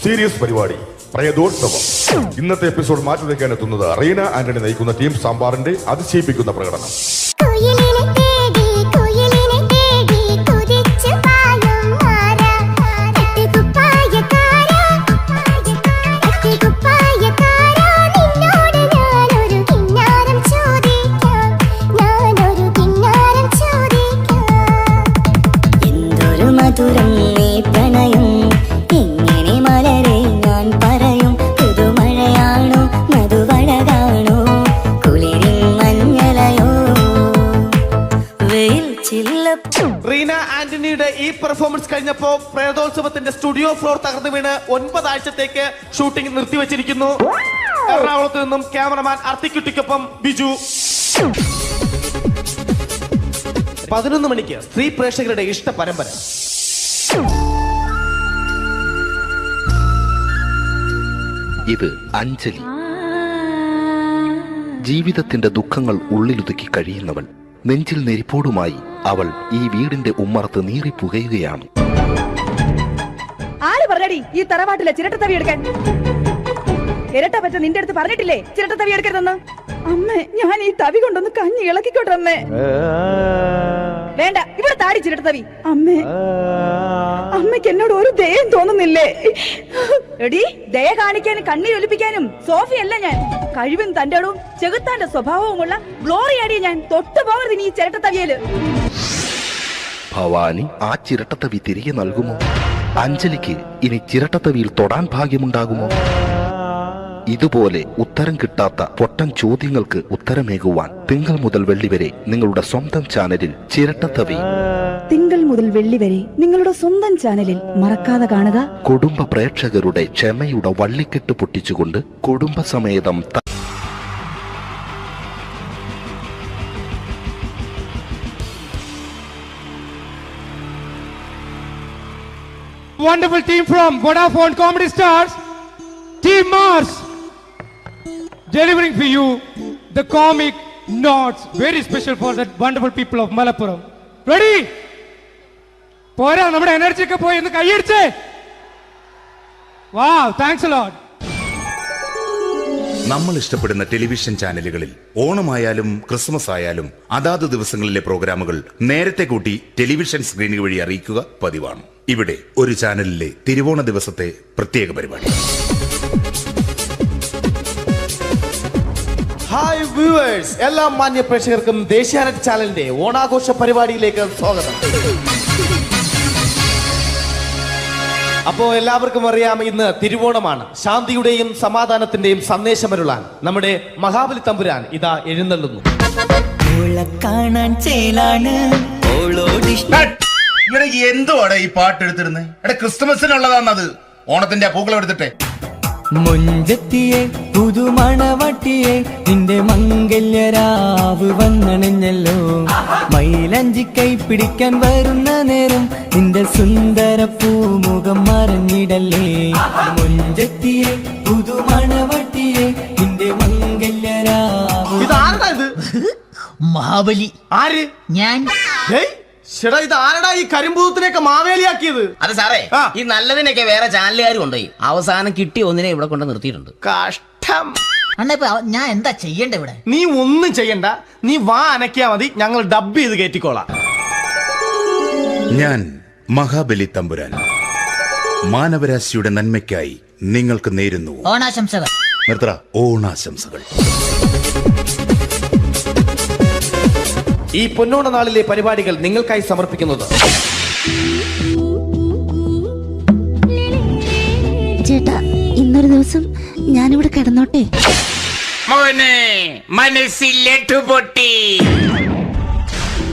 സീരിയസ് പരിപാടി പ്രേതോത്സവം. ഇന്നത്തെ എപ്പിസോഡ് മാറ്റി വയ്ക്കാൻ എത്തുന്നത് റീന ആന്റണി നയിക്കുന്ന ടീം സാമ്പാറിന്റെ അതിശയിപ്പിക്കുന്ന പ്രകടനം. മധുരം നീ പ്രണയം എങ്ങനെ മലരെ ഞാൻ പറയും. പുതുമഴയാണോ മധുവഴകാണോ കുളിരിൻ മഞ്ഞളയോ വെയിൽ ചില്ല. റീന ആന്റണിയുടെ ഈ പെർഫോമൻസ് കഴിഞ്ഞപ്പോ പ്രേതോത്സവത്തിന്റെ സ്റ്റുഡിയോ ഫ്ലോർ തകർന്നു വീണ് 9 ആഴ്ചത്തേക്ക് ഷൂട്ടിംഗ് നിർത്തിവെച്ചിരിക്കുന്നു. എറണാകുളത്ത് നിന്നും ക്യാമറമാൻ അർത്തിക്കുട്ടിക്കൊപ്പം ബിജു. 11 മണിക്ക് സ്ത്രീ പ്രേക്ഷകരുടെ ഇഷ്ട പരമ്പര. ഇത് അഞ്ജലി. ജീവിതത്തിന്റെ ദുഃഖങ്ങൾ ഉള്ളിലൊതുക്കി കഴിയുന്നവൾ. നെഞ്ചിൽ നെരിപ്പോടുമായി അവൾ ഈ വീടിന്റെ ഉമ്മറത്ത് നീറി പുകയുകയാണ്. ആര് പറഞ്ഞടി ഈ തറവാട്ടിലെ ചിരട്ടത്തവി എടുക്കാൻ? ഇരട്ട പറ്റ നിന്റെ അടുത്ത് പറഞ്ഞിട്ടില്ലേ ചിരട്ടത്തവി എടുക്കരുതെന്ന്? അമ്മേ, ഞാൻ ഈ തവി കൊണ്ടൊന്ന് കഞ്ഞി ഇളക്കിക്കോട്ടെ അമ്മേ. വേണ്ട, ഇവിടെ താടി ചിരട്ടത്തവി. അമ്മേ, അമ്മയ്ക്ക് എന്നോട് ഒരു ദയം തോന്നുന്നില്ലേ? എടി, ദയ കാണിക്കാനും കണ്ണീരൊലിപ്പിക്കാനും സോഫിയല്ല ഞാൻ. കഴിവും തന്റെടും ചെകുത്താന്റെ സ്വഭാവവുമുള്ള ഗ്ലോറി ആടിയ ഞാൻ. തൊട്ടു പോകരുത് ഇനി ഈ ചിരട്ടത്തവിയല്. ഭവാനി ആ ചിരട്ടത്തവി തിരികെ നൽകുമോ? അഞ്ജലിക്ക് ഇനി ചിരട്ടത്തവിയിൽ തൊടാൻ ഭാഗ്യമുണ്ടാകുമോ? ഇതുപോലെ ഉത്തരം കിട്ടാത്ത പൊട്ടൻ ചോദ്യങ്ങൾക്ക് ഉത്തരമേകുവാൻ തിങ്കൾ മുതൽ വെള്ളി വരെ നിങ്ങളുടെ സ്വന്തം ചാനലിൽ ചിരട്ടത്തവി. തിങ്കൾ മുതൽ വെള്ളി വരെ നിങ്ങളുടെ സ്വന്തം ചാനലിൽ മറക്കാതെ കാണുക. കുടുംബ പ്രേക്ഷകരുടെ ക്ഷമയുടെ വള്ളിക്കെട്ട് പൊട്ടിച്ചുകൊണ്ട് കുടുംബസമേതം Wonderful team from Vodafone Comedy Stars, Team Mars, delivering for you the comic notes, very special for the wonderful people of Malappuram. Ready? പോരാ, നമ്മുടെ എനർജി ഒക്കെ പോയി ഒന്ന് കൈയടിച്ചേ. Wow, thanks a lot. നമ്മൾ ഇഷ്ടപ്പെടുന്ന ടെലിവിഷൻ ചാനലുകളിൽ ഓണമായാലും ക്രിസ്മസ് ആയാലും അതാത് ദിവസങ്ങളിലെ പ്രോഗ്രാമുകൾ നേരത്തെ കൂട്ടി ടെലിവിഷൻ സ്ക്രീനുകൾ വഴി അറിയിക്കുക പതിവാണ്. ഇവിടെ ഒരു ചാനലിലെ തിരുവോണ ദിവസത്തെ പ്രത്യേക പരിപാടി. ഹായ് വ്യൂവേഴ്സ്, എല്ലാ മാന്യ പ്രേക്ഷകർക്കും ദേശീയാനെറ്റ് ചാനലിന്റെ ഓണാഘോഷ പരിപാടിയിലേക്ക് സ്വാഗതം. അപ്പോ എല്ലാവർക്കും അറിയാം, ഇന്ന് തിരുവോണമാണ്. ശാന്തിയുടെയും സമാധാനത്തിന്റെയും സന്ദേശമരുളാൻ നമ്മുടെ മഹാബലി തമ്പുരാൻ ഇതാ എഴുന്നള്ളുന്നു. കാണാൻ ചേലാണ് എന്തുവാടാ ഈ പാട്ട് എടുത്തിരുന്നത്? ക്രിസ്തുമസിനുള്ളതാണത്. ഓണത്തിന്റെ പൂക്കളം എടുത്തിട്ടെ. മുഞ്ചത്തിയെ പുതുമണവട്ടിയെ നിന്റെ മംഗല്യരാവ് വന്നണിഞ്ഞല്ലോ. മൈലഞ്ചി കൈ പിടിക്കാൻ വരുന്ന നേരം നിന്റെ സുന്ദര പൂമുഖം മറഞ്ഞിടല്ലേ. മുഞ്ചത്തിയെ പുതുമണവട്ടിയെ നിന്റെ മംഗല്യരാവ്. ഇതാരടാ ഇത്? മഹാബലി. ആര്? ഞാൻ. ചേട്ടാ, ഇത് ആരടാ ഈ കരിമ്പൂത്തിനെയൊക്കെ മാവേലിയാക്കിയത്? അത് സാറേ, ഈ നല്ലതിനൊക്കെ വേറെ ചാനലുകാർ കൊണ്ടുപോയി അവസാനം കിട്ടി ഒന്നിനെ ഇവിടെ കൊണ്ട് നിർത്തിയിട്ടുണ്ട്. കഷ്ടം. അണ്ണാ ഞാൻ എന്താ ചെയ്യണ്ട ഇവിടെ? നീ ഒന്നും ചെയ്യണ്ട, നീ വാ അനക്കിയാ മതി, ഞങ്ങൾ ഡബ് ചെയ്ത് കയറ്റിക്കോളാം. ഞാൻ മഹാബലി തമ്പുരാൻ മാനവരാശിയുടെ നന്മയ്ക്കായി നിങ്ങൾക്ക് നേരുന്നു ഓണാശംസകൾ. നിർത്തറ ഓണാശംസകൾ. ഈ പൊന്നോണ നാളിലെ പരിപാടികൾ നിങ്ങൾക്കായി സമർപ്പിക്കുന്നത് ചേട്ടാ, ഇന്നൊരു ദിവസം ഞാനിവിടെ കിടന്നോട്ടെ? മോനെ മനസ്സിലെട്ടു പൊട്ടി.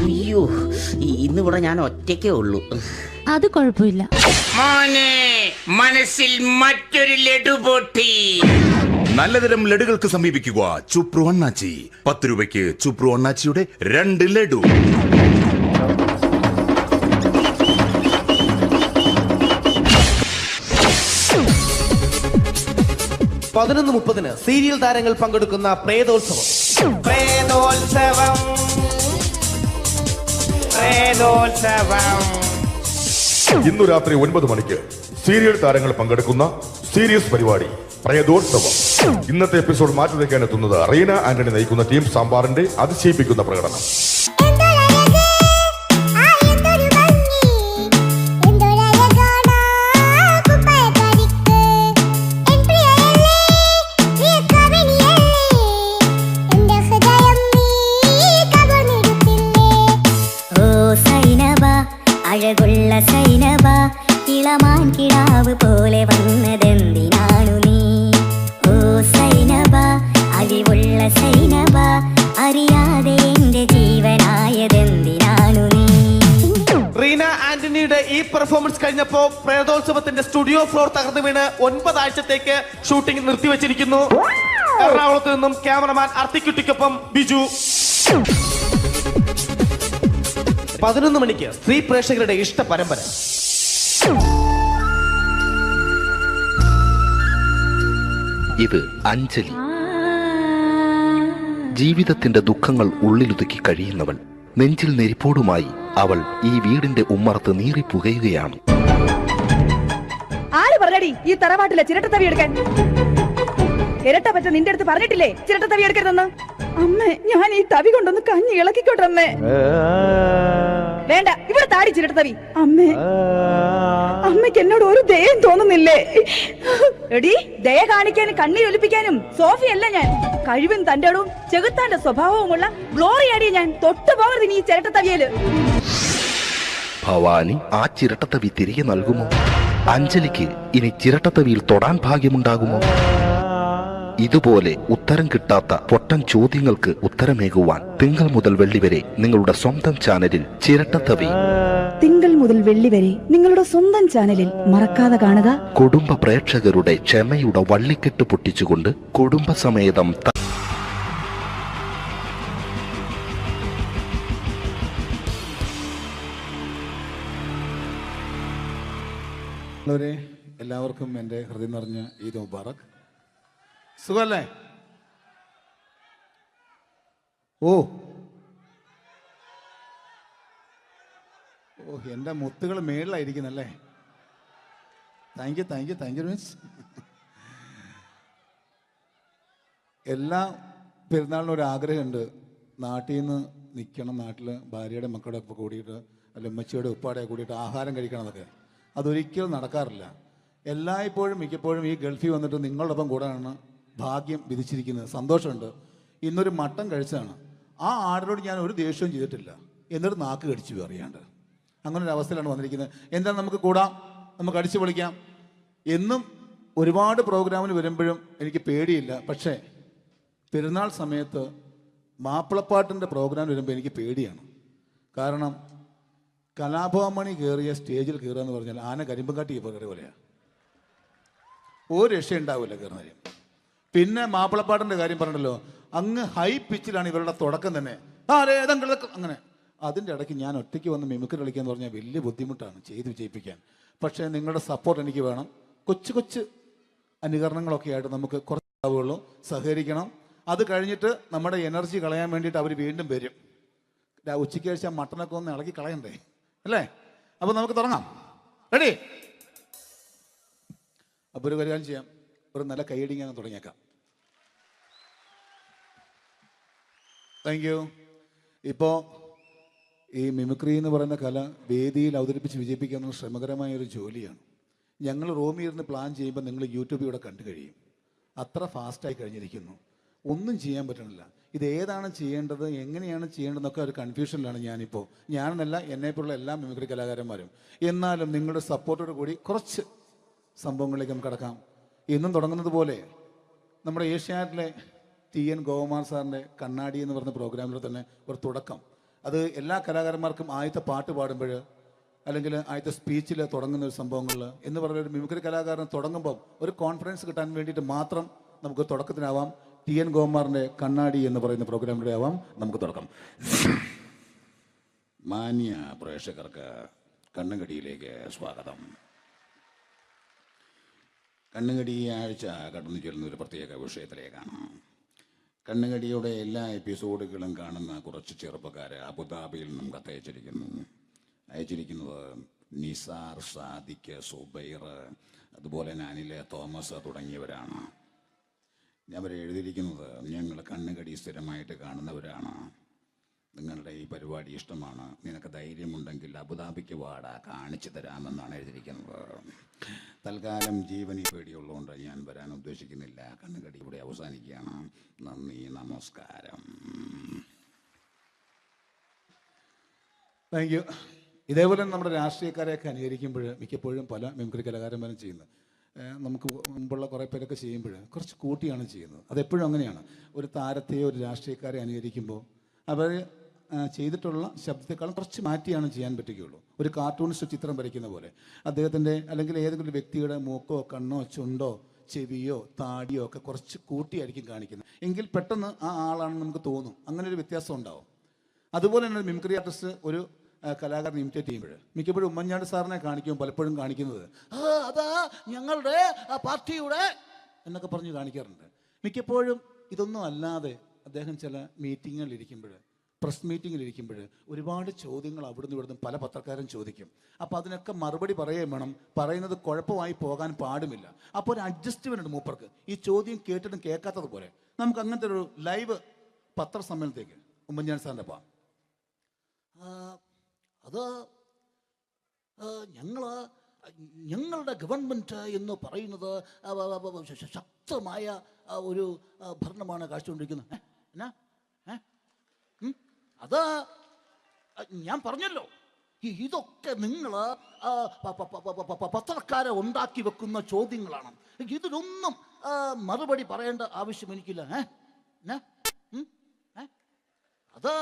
അയ്യോ, ഇന്നിവിടെ ഞാൻ ഒറ്റയ്ക്കേ ഉള്ളൂ. അത് കുഴപ്പമില്ല. മോനെ മനസ്സിൽ മറ്റൊരു ലഡു പൊട്ടി. നല്ലതരം ലഡുകൾക്ക് സമീപിക്കുക ചുപ്രു അണ്ണാച്ചി. 10 രൂപയ്ക്ക് ചുപ്രു അണ്ണാച്ചിയുടെ 2 ലഡു. (11:30) സീരിയൽ താരങ്ങൾ പങ്കെടുക്കുന്ന പ്രേതോത്സവം. പ്രേതോത്സവം, പ്രേതോത്സവം. ഇന്നു രാത്രി 9 മണിക്ക് സീരിയൽ താരങ്ങൾ പങ്കെടുക്കുന്ന സീരിയസ് പരിപാടി പ്രേതോത്സവം. ഇന്നത്തെ എപ്പിസോഡ് മാറ്റി വയ്ക്കാൻ എത്തുന്നത് റീന ആന്റണി നയിക്കുന്ന ടീം സാമ്പാറിന്റെ അതിശയിപ്പിക്കുന്ന പ്രകടനം. അഴകുള്ള സൈനബ, ഇളമാൻ കിടാവ് പോലെ വന്നതെന്തിനാണു നീ? ഓ സൈനബ, അഴിവുള്ള സൈനബ, അറിയാതെ എന്റെ ജീവനായതെന്തിനാണു നീ? റീന ആന്റണിയുടെ ഈ പെർഫോമൻസ് കഴിഞ്ഞപ്പോ പ്രേതോത്സവത്തിന്റെ സ്റ്റുഡിയോ ഫ്ലോർ തകർന്നു വീണ് 9 ആഴ്ചത്തേക്ക് ഷൂട്ടിംഗ് നിർത്തിവെച്ചിരിക്കുന്നു. എറണാകുളത്ത് നിന്നും ക്യാമറമാൻ അർത്തിക്കുട്ടിക്കൊപ്പം ബിജു. 11 മണിക്ക് സ്ത്രീ പ്രേക്ഷകരുടെ ഇഷ്ട പരമ്പര. ഇത് അഞ്ജലി. ജീവിതത്തിന്റെ ദുഃഖങ്ങൾ ഉള്ളിലുതുക്കി കഴിയുന്നവൾ. നെഞ്ചിൽ നെരിപ്പോടുമായി അവൾ ഈ വീടിന്റെ ഉമ്മറത്ത് നീറിപ്പുകയുകയാണ്. ആര് പറഞ്ഞടി ഈ തറവാട്ടിലെ ചിരട്ടത്തവി എടുക്കാൻ? ഇരട്ട പറ്റ നിന്റെ അടുത്ത് പറഞ്ഞിട്ടില്ലേ ചിരട്ടത്തവി എടുക്കരുതെന്ന്? അമ്മേ, ഞാൻ ഈ തവി കൊണ്ടൊന്ന് കഞ്ഞി ഇളക്കിക്കോട്ടെ അമ്മേ. വേണ്ട, ഇവിടെ താടി ചിരട്ടത്തവി. അമ്മേ, അമ്മയ്ക്ക് എന്നോട് ഒരു ദയം തോന്നുന്നില്ലേ? എടി, ദയ കാണിക്കാനും കണ്ണീരൊലിപ്പിക്കാനും സോഫിയല്ല ഞാൻ. കഴിവും തന്റെ ഇടവും ചെകുത്താന്റെ സ്വഭാവവുമുള്ള ഗ്ലോറിയാടിയ ഞാൻ. തൊട്ടുപോകരുത് നീ ചിരട്ടത്തവിയല്. ഭവാനി ആ ചിരട്ടത്തവി തിരികെ നൽകുമോ? അഞ്ജലിക്ക് ഇനി ചിരട്ടത്തവിയിൽ തൊടാൻ ഭാഗ്യമുണ്ടാകുമോ? ഇതുപോലെ ഉത്തരം കിട്ടാത്ത പൊട്ടൻ ചോദ്യങ്ങൾക്ക് ഉത്തരമേകുവാൻ തിങ്കൾ മുതൽ വെള്ളി വരെ നിങ്ങളുടെ സ്വന്തം ചാനലിൽ ചിരട്ടത്തവി. തിങ്കൾ മുതൽ വെള്ളി വരെ നിങ്ങളുടെ സ്വന്തം ചാനലിൽ മറക്കാതെ കാണുക. കുടുംബ പ്രേക്ഷകരുടെ ക്ഷമയുടെ വള്ളിക്കെട്ട് പൊട്ടിച്ചുകൊണ്ട് കുടുംബസമേതം എല്ലാവർക്കും എൻ്റെ ഹൃദയം നിറഞ്ഞ ഈദ് മുബാറക്. സുഖല്ലേ? ഓ ഓ എൻ്റെ മുത്തുകൾ മേളിലായിരിക്കുന്നല്ലേ. Thank you miss. എല്ലാ പെരുന്നാളിനും ഒരു ആഗ്രഹമുണ്ട്, നാട്ടിൽ നിന്ന് നിൽക്കണം, നാട്ടിൽ ഭാര്യയുടെ മക്കളുടെ ഒപ്പം കൂടിയിട്ട് അല്ല ഉമ്മച്ചിയുടെ ഉപ്പാടെ കൂടിയിട്ട് ആഹാരം കഴിക്കണം എന്നൊക്കെ. അതൊരിക്കലും നടക്കാറില്ല. എല്ലായ്പ്പോഴും മിക്കപ്പോഴും ഈ ഗൾഫിൽ വന്നിട്ട് നിങ്ങളോടൊപ്പം കൂടാനാണ് ഭാഗ്യം വിധിച്ചിരിക്കുന്നത്. സന്തോഷമുണ്ട്. ഇന്നൊരു മട്ടൻ കഴിച്ചതാണ്. ആ ആടിനോട് ഞാൻ ഒരു ദേഷ്യവും ചെയ്തിട്ടില്ല, എന്നിട്ട് നാക്ക് കടിച്ചു അറിയാണ്ട്. അങ്ങനെ ഒരു അവസ്ഥയിലാണ് വന്നിരിക്കുന്നത്. എന്താണ്, നമുക്ക് കൂടാം, നമുക്ക് അടിച്ചു പൊളിക്കാം എന്നും ഒരുപാട് പ്രോഗ്രാമിന് വരുമ്പോഴും എനിക്ക് പേടിയില്ല. പക്ഷേ പെരുന്നാൾ സമയത്ത് മാപ്പിളപ്പാട്ടിൻ്റെ പ്രോഗ്രാം വരുമ്പോൾ എനിക്ക് പേടിയാണ്. കാരണം കലാഭവമണി കയറിയ സ്റ്റേജിൽ കയറുക എന്ന് പറഞ്ഞാൽ ആന കരിമ്പും കാട്ടി കയറിയ പോലെയാണ്. ഒരു രക്ഷ ഉണ്ടാവില്ല കയറുന്നതിൽ. പിന്നെ മാപ്പിളപ്പാട്ടിൻ്റെ കാര്യം പറഞ്ഞല്ലോ, അങ്ങ് ഹൈ പിച്ചിലാണ് ഇവരുടെ തുടക്കം തന്നെ. അങ്ങനെ അതിൻ്റെ ഇടയ്ക്ക് ഞാൻ ഒറ്റയ്ക്ക് വന്ന് മിമിക്രി കളിക്കാന്ന് പറഞ്ഞാൽ വലിയ ബുദ്ധിമുട്ടാണ് ചെയ്ത് വിജയിപ്പിക്കാൻ. പക്ഷേ നിങ്ങളുടെ സപ്പോർട്ട് എനിക്ക് വേണം. കൊച്ചു കൊച്ചു അനുകരണങ്ങളൊക്കെ ആയിട്ട് നമുക്ക് കുറച്ചാവുള്ളൂ. സഹകരിക്കണം. അത് കഴിഞ്ഞിട്ട് നമ്മുടെ എനർജി കളയാൻ വേണ്ടിയിട്ട് അവർ വീണ്ടും വരും. ഉച്ചയ്ക്ക് കഴിച്ചാൽ മട്ടനൊക്കെ ഒന്ന് ഇളക്കി കളയണ്ടേ അല്ലേ? അപ്പോൾ നമുക്ക് തുടങ്ങാം. റെഡി? അപ്പോൾ ഒരു കാര്യം ചെയ്യാം, ഒരു നല്ല കൈയടിങ്ങാൻ തുടങ്ങിയേക്കാം. Thank you. ഇപ്പോൾ ഈ മിമിക്രി എന്ന് പറയുന്ന കല വേദിയിൽ അവതരിപ്പിച്ച് വിജയിപ്പിക്കുക എന്നുള്ള ശ്രമകരമായൊരു ജോലിയാണ്. ഞങ്ങൾ റൂമിൽ ഇരുന്ന് പ്ലാൻ ചെയ്യുമ്പോൾ നിങ്ങൾ യൂട്യൂബിലൂടെ കണ്ടു കഴിയും. അത്ര ഫാസ്റ്റായി കഴിഞ്ഞിരിക്കുന്നു. ഒന്നും ചെയ്യാൻ പറ്റണില്ല. ഇത് ഏതാണ് ചെയ്യേണ്ടത്, എങ്ങനെയാണ് ചെയ്യേണ്ടതെന്നൊക്കെ ഒരു കൺഫ്യൂഷനിലാണ് ഞാനിപ്പോൾ. ഞാനെന്നല്ല, എന്നെപ്പോലുള്ള എല്ലാ മിമിക്രി കലാകാരന്മാരും. എന്നാലും നിങ്ങളുടെ സപ്പോർട്ടോട് കൂടി കുറച്ച് സംഭവങ്ങളിലേക്ക് നമുക്ക് കടക്കാം. എന്നും തുടങ്ങുന്നത് പോലെ നമ്മുടെ ഏഷ്യാനെറ്റിലെ TN ഗോപകുമാർ സാറിൻ്റെ കണ്ണാടി എന്ന് പറഞ്ഞ പ്രോഗ്രാമിൽ തന്നെ ഒരു തുടക്കം. അത് എല്ലാ കലാകാരന്മാർക്കും ആദ്യത്തെ പാട്ട് പാടുമ്പോൾ അല്ലെങ്കിൽ ആദ്യത്തെ സ്പീച്ചിൽ തുടങ്ങുന്ന ഒരു സംഭവങ്ങളിൽ എന്ന് പറഞ്ഞ ഒരു മിമിക്രി കലാകാരൻ തുടങ്ങുമ്പോൾ ഒരു കോൺഫിഡൻസ് കിട്ടാൻ വേണ്ടിയിട്ട് മാത്രം നമുക്ക് തുടക്കത്തിനാവാം. TN ഗോപകുമാറിൻ്റെ കണ്ണാടി എന്ന് പറയുന്ന പ്രോഗ്രാമിലൂടെ ആവാം നമുക്ക് തുടക്കം. മാന്യ പ്രേക്ഷകർക്ക് കണ്ണുകടിയിലേക്ക് സ്വാഗതം. കണ്ണുകടി ആഴ്ച കടന്നു ചെല്ലുന്ന ഒരു പ്രത്യേക വിഷയത്തിലേക്കാണ്. കണ്ണുകടിയുടെ എല്ലാ എപ്പിസോഡുകളും കാണുന്ന കുറച്ച് ചെറുപ്പക്കാർ അബുദാബിയിൽ നിന്നും കത്തയച്ചിരിക്കുന്നു. അയച്ചിരിക്കുന്നത് നിസാർ, സാദിഖ്, സുബൈർ, അതുപോലെ അനിൽ, തോമസ് തുടങ്ങിയവരാണ്. അവർ എഴുതിയിരിക്കുന്നത്, ഞങ്ങൾ കണ്ണുകടി സ്ഥിരമായിട്ട് കാണുന്നവരാണ്. നിങ്ങളുടെ ഈ പരിപാടി ഇഷ്ടമാണ്. നിനക്ക് ധൈര്യമുണ്ടെങ്കിൽ അബുദാബിക്ക് വാട, കാണിച്ചു തരാമെന്നാണ് എഴുതിയിരിക്കുന്നത്. തൽക്കാലം ജീവനി പേടിയുള്ളതുകൊണ്ട് ഞാൻ വരാൻ ഉദ്ദേശിക്കുന്നില്ല. കണ്ണുകടി ഇവിടെ അവസാനിക്കുകയാണ്. നന്ദി, നമസ്കാരം. Thank you. ഇതേപോലെ നമ്മുടെ രാഷ്ട്രീയക്കാരെയൊക്കെ അനുകരിക്കുമ്പോൾ മിക്കപ്പോഴും പല മിമിക്രി കലാകാരന്മാരും ചെയ്യുന്നത്, നമുക്ക് മുമ്പുള്ള കുറേ പേരൊക്കെ ചെയ്യുമ്പോൾ കുറച്ച് കൂട്ടിയാണ് ചെയ്യുന്നത്. അതെപ്പോഴും അങ്ങനെയാണ്. ഒരു താരത്തെയോ ഒരു രാഷ്ട്രീയക്കാരെ അനുകരിക്കുമ്പോൾ അവർ ചെയ്തിട്ടുള്ള ശബ്ദത്തെക്കാളും കുറച്ച് മാറ്റിയാണ് ചെയ്യാൻ പറ്റുകയുള്ളൂ. ഒരു കാർട്ടൂണിസ്റ്റ് ചിത്രം വരയ്ക്കുന്ന പോലെ അദ്ദേഹത്തിൻ്റെ അല്ലെങ്കിൽ ഏതെങ്കിലും ഒരു വ്യക്തിയുടെ മൂക്കോ കണ്ണോ ചുണ്ടോ ചെവിയോ താടിയോ ഒക്കെ കുറച്ച് കൂട്ടിയായിരിക്കും കാണിക്കുന്നത്. എങ്കിൽ പെട്ടെന്ന് ആ ആളാണെന്ന് നമുക്ക് തോന്നും. അങ്ങനെ ഒരു വ്യത്യാസം ഉണ്ടാവും. അതുപോലെ തന്നെ മിമിക്രി ആർട്ടിസ്റ്റ് ഒരു കലാകാരൻ ഇമിറ്റേറ്റ് ചെയ്യുമ്പോൾ മിക്കപ്പോഴും ഉമ്മൻചാണ്ടി സാറിനെ കാണിക്കും, പലപ്പോഴും കാണിക്കുന്നത് അതാ ഞങ്ങളുടെ പാർട്ടിയുടെ എന്നൊക്കെ പറഞ്ഞ് കാണിക്കാറുണ്ട്. മിക്കപ്പോഴും ഇതൊന്നും അല്ലാതെ അദ്ദേഹം ചില മീറ്റിങ്ങുകളിലിരിക്കുമ്പോൾ, പ്രസ് മീറ്റിങ്ങിലിരിക്കുമ്പോൾ ഒരുപാട് ചോദ്യങ്ങൾ അവിടുന്ന് ഇവിടുന്ന് പല പത്രക്കാരും ചോദിക്കും. അപ്പോൾ അതിനൊക്കെ മറുപടി പറയുകയും വേണം. പറയുന്നത് കുഴപ്പമായി പോകാൻ പാടുമില്ല. അപ്പോൾ ഒരു അഡ്ജസ്റ്റ്മെൻ്റ് ഉണ്ട് മൂപ്പർക്ക്. ഈ ചോദ്യം കേട്ടിട്ടും കേൾക്കാത്തത് പോലെ നമുക്ക് അങ്ങനത്തെ ഒരു ലൈവ് പത്രസമ്മേളനത്തേക്ക് ഉമ്മൻചാണ്ടി സാറിൻ്റെ അപ്പം അത് ഞങ്ങളുടെ ഗവൺമെൻറ് എന്ന് പറയുന്നത് ശക്തമായ ഒരു ഭരണമാണ് കാഴ്ചകൊണ്ടിരിക്കുന്നത്. എന്നാ അത് ഞാൻ പറഞ്ഞല്ലോ, ഇതൊക്കെ നിങ്ങൾ പത്രക്കാരെ ഉണ്ടാക്കി വെക്കുന്ന ചോദ്യങ്ങളാണ്. ഇതിനൊന്നും മറുപടി പറയേണ്ട ആവശ്യം എനിക്കില്ല. അത്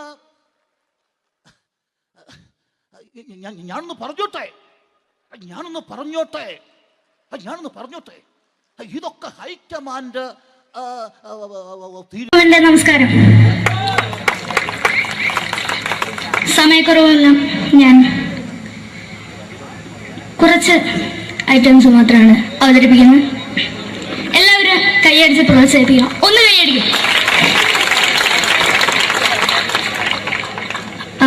ഞാനൊന്ന് പറഞ്ഞോട്ടെ ഇതൊക്കെ ഹൈക്കമാൻഡ്. നമസ്കാരം. സമയക്കുറവെല്ലാം ഞാൻ കുറച്ച് ഐറ്റംസ് മാത്രമാണ് അവതരിപ്പിക്കുന്നത്. എല്ലാവരും കൈയടിച്ച് പ്രോത്സാഹിപ്പിക്കണം. ഒന്ന് കൈയടിക്കും.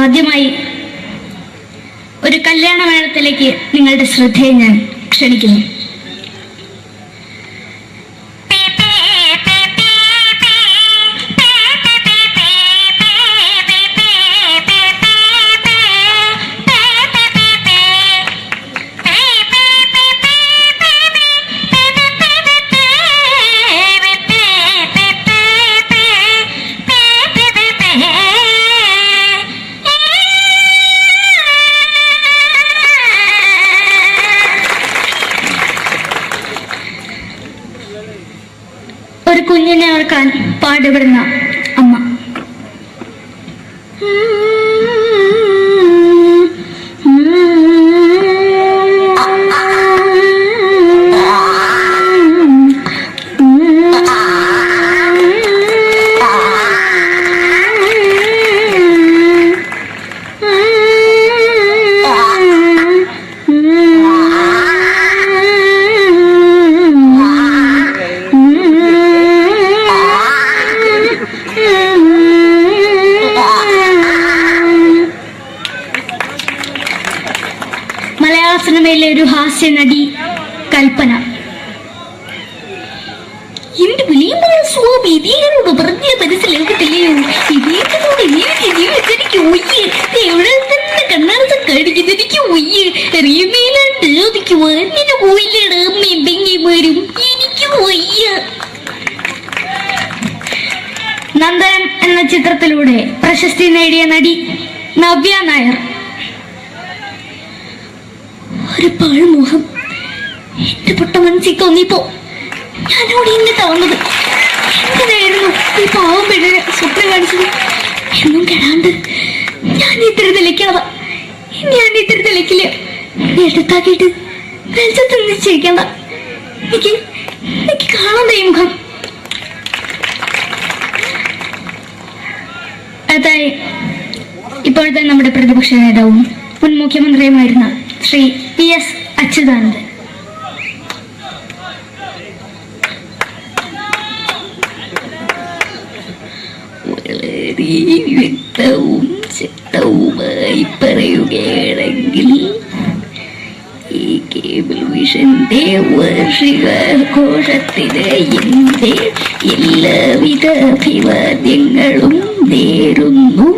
ആദ്യമായി ഒരു കല്യാണ മേളത്തിലേക്ക് നിങ്ങളുടെ ശ്രദ്ധയെ ഞാൻ ക്ഷണിക്കുന്നു. ഒഴിവാക്കാൻ പാടുപെടുന്ന അമ്മ. മലയാള സിനിമയിലെ ഒരു ഹാസ്യ നടി കൽപ്പന. എന്റെ വിളിയമ്പല സ്വാമി ഇതിനോട് പറഞ്ഞ മനസ്സിലാകത്തില്ലയോ? ഇതിനോട് എനിക്ക് ജീവിതത്തിലേക്ക് ഒയ്യ് എവിടെ തന്നെ കണ്ണാടത്ത് കടിക്കുന്നത് എനിക്ക് ഒയ്യ് റിയമയിലാണ്ട് എനിക്ക് വന്നിന് പോയില്ലേടാ അമ്മയും പെങ്ങിമാരും എനിക്ക് ഒയ്യ. നന്ദനം എന്ന ചിത്രത്തിലൂടെ പ്രശസ്തി നേടിയ നടി നവ്യ നായർ. ഒരു പാഴ്മോഹം എന്റെ പൊട്ട മനസ്സിൽ തോന്നിയപ്പോ ഞാനോട് ഇങ്ങോട്ടാ വന്നത്. എന്തിനായിരുന്നു ഈ പാവം പെണ്ണിനെ സ്വപ്നം കാണിച്ചത്? എന്നും കെടാണ്ട് ഞാൻ ഇത്തിരി തെളിക്കാതെ എടുത്താക്കിയിട്ട് വെളിച്ചത്ത് നിശ്ചയിക്കണ്ട. എനിക്ക് കാണണ്ട ഈ മുഖം. അതായി ഇപ്പോഴത്തെ നമ്മുടെ പ്രതിപക്ഷ നേതാവും മുൻ മുഖ്യമന്ത്രിയുമായിരുന്ന ശ്രീ PS അച്യുതാനന്ദൻ. വളരെ വ്യക്തവും ശക്തവുമായി പറയുകയാണെങ്കിൽ ഈ കേബിൾ വിഷന്റെ വാർഷികാഘോഷത്തിന് എന്റെ എല്ലാവിധ അഭിവാദ്യങ്ങളും നേരുന്നു.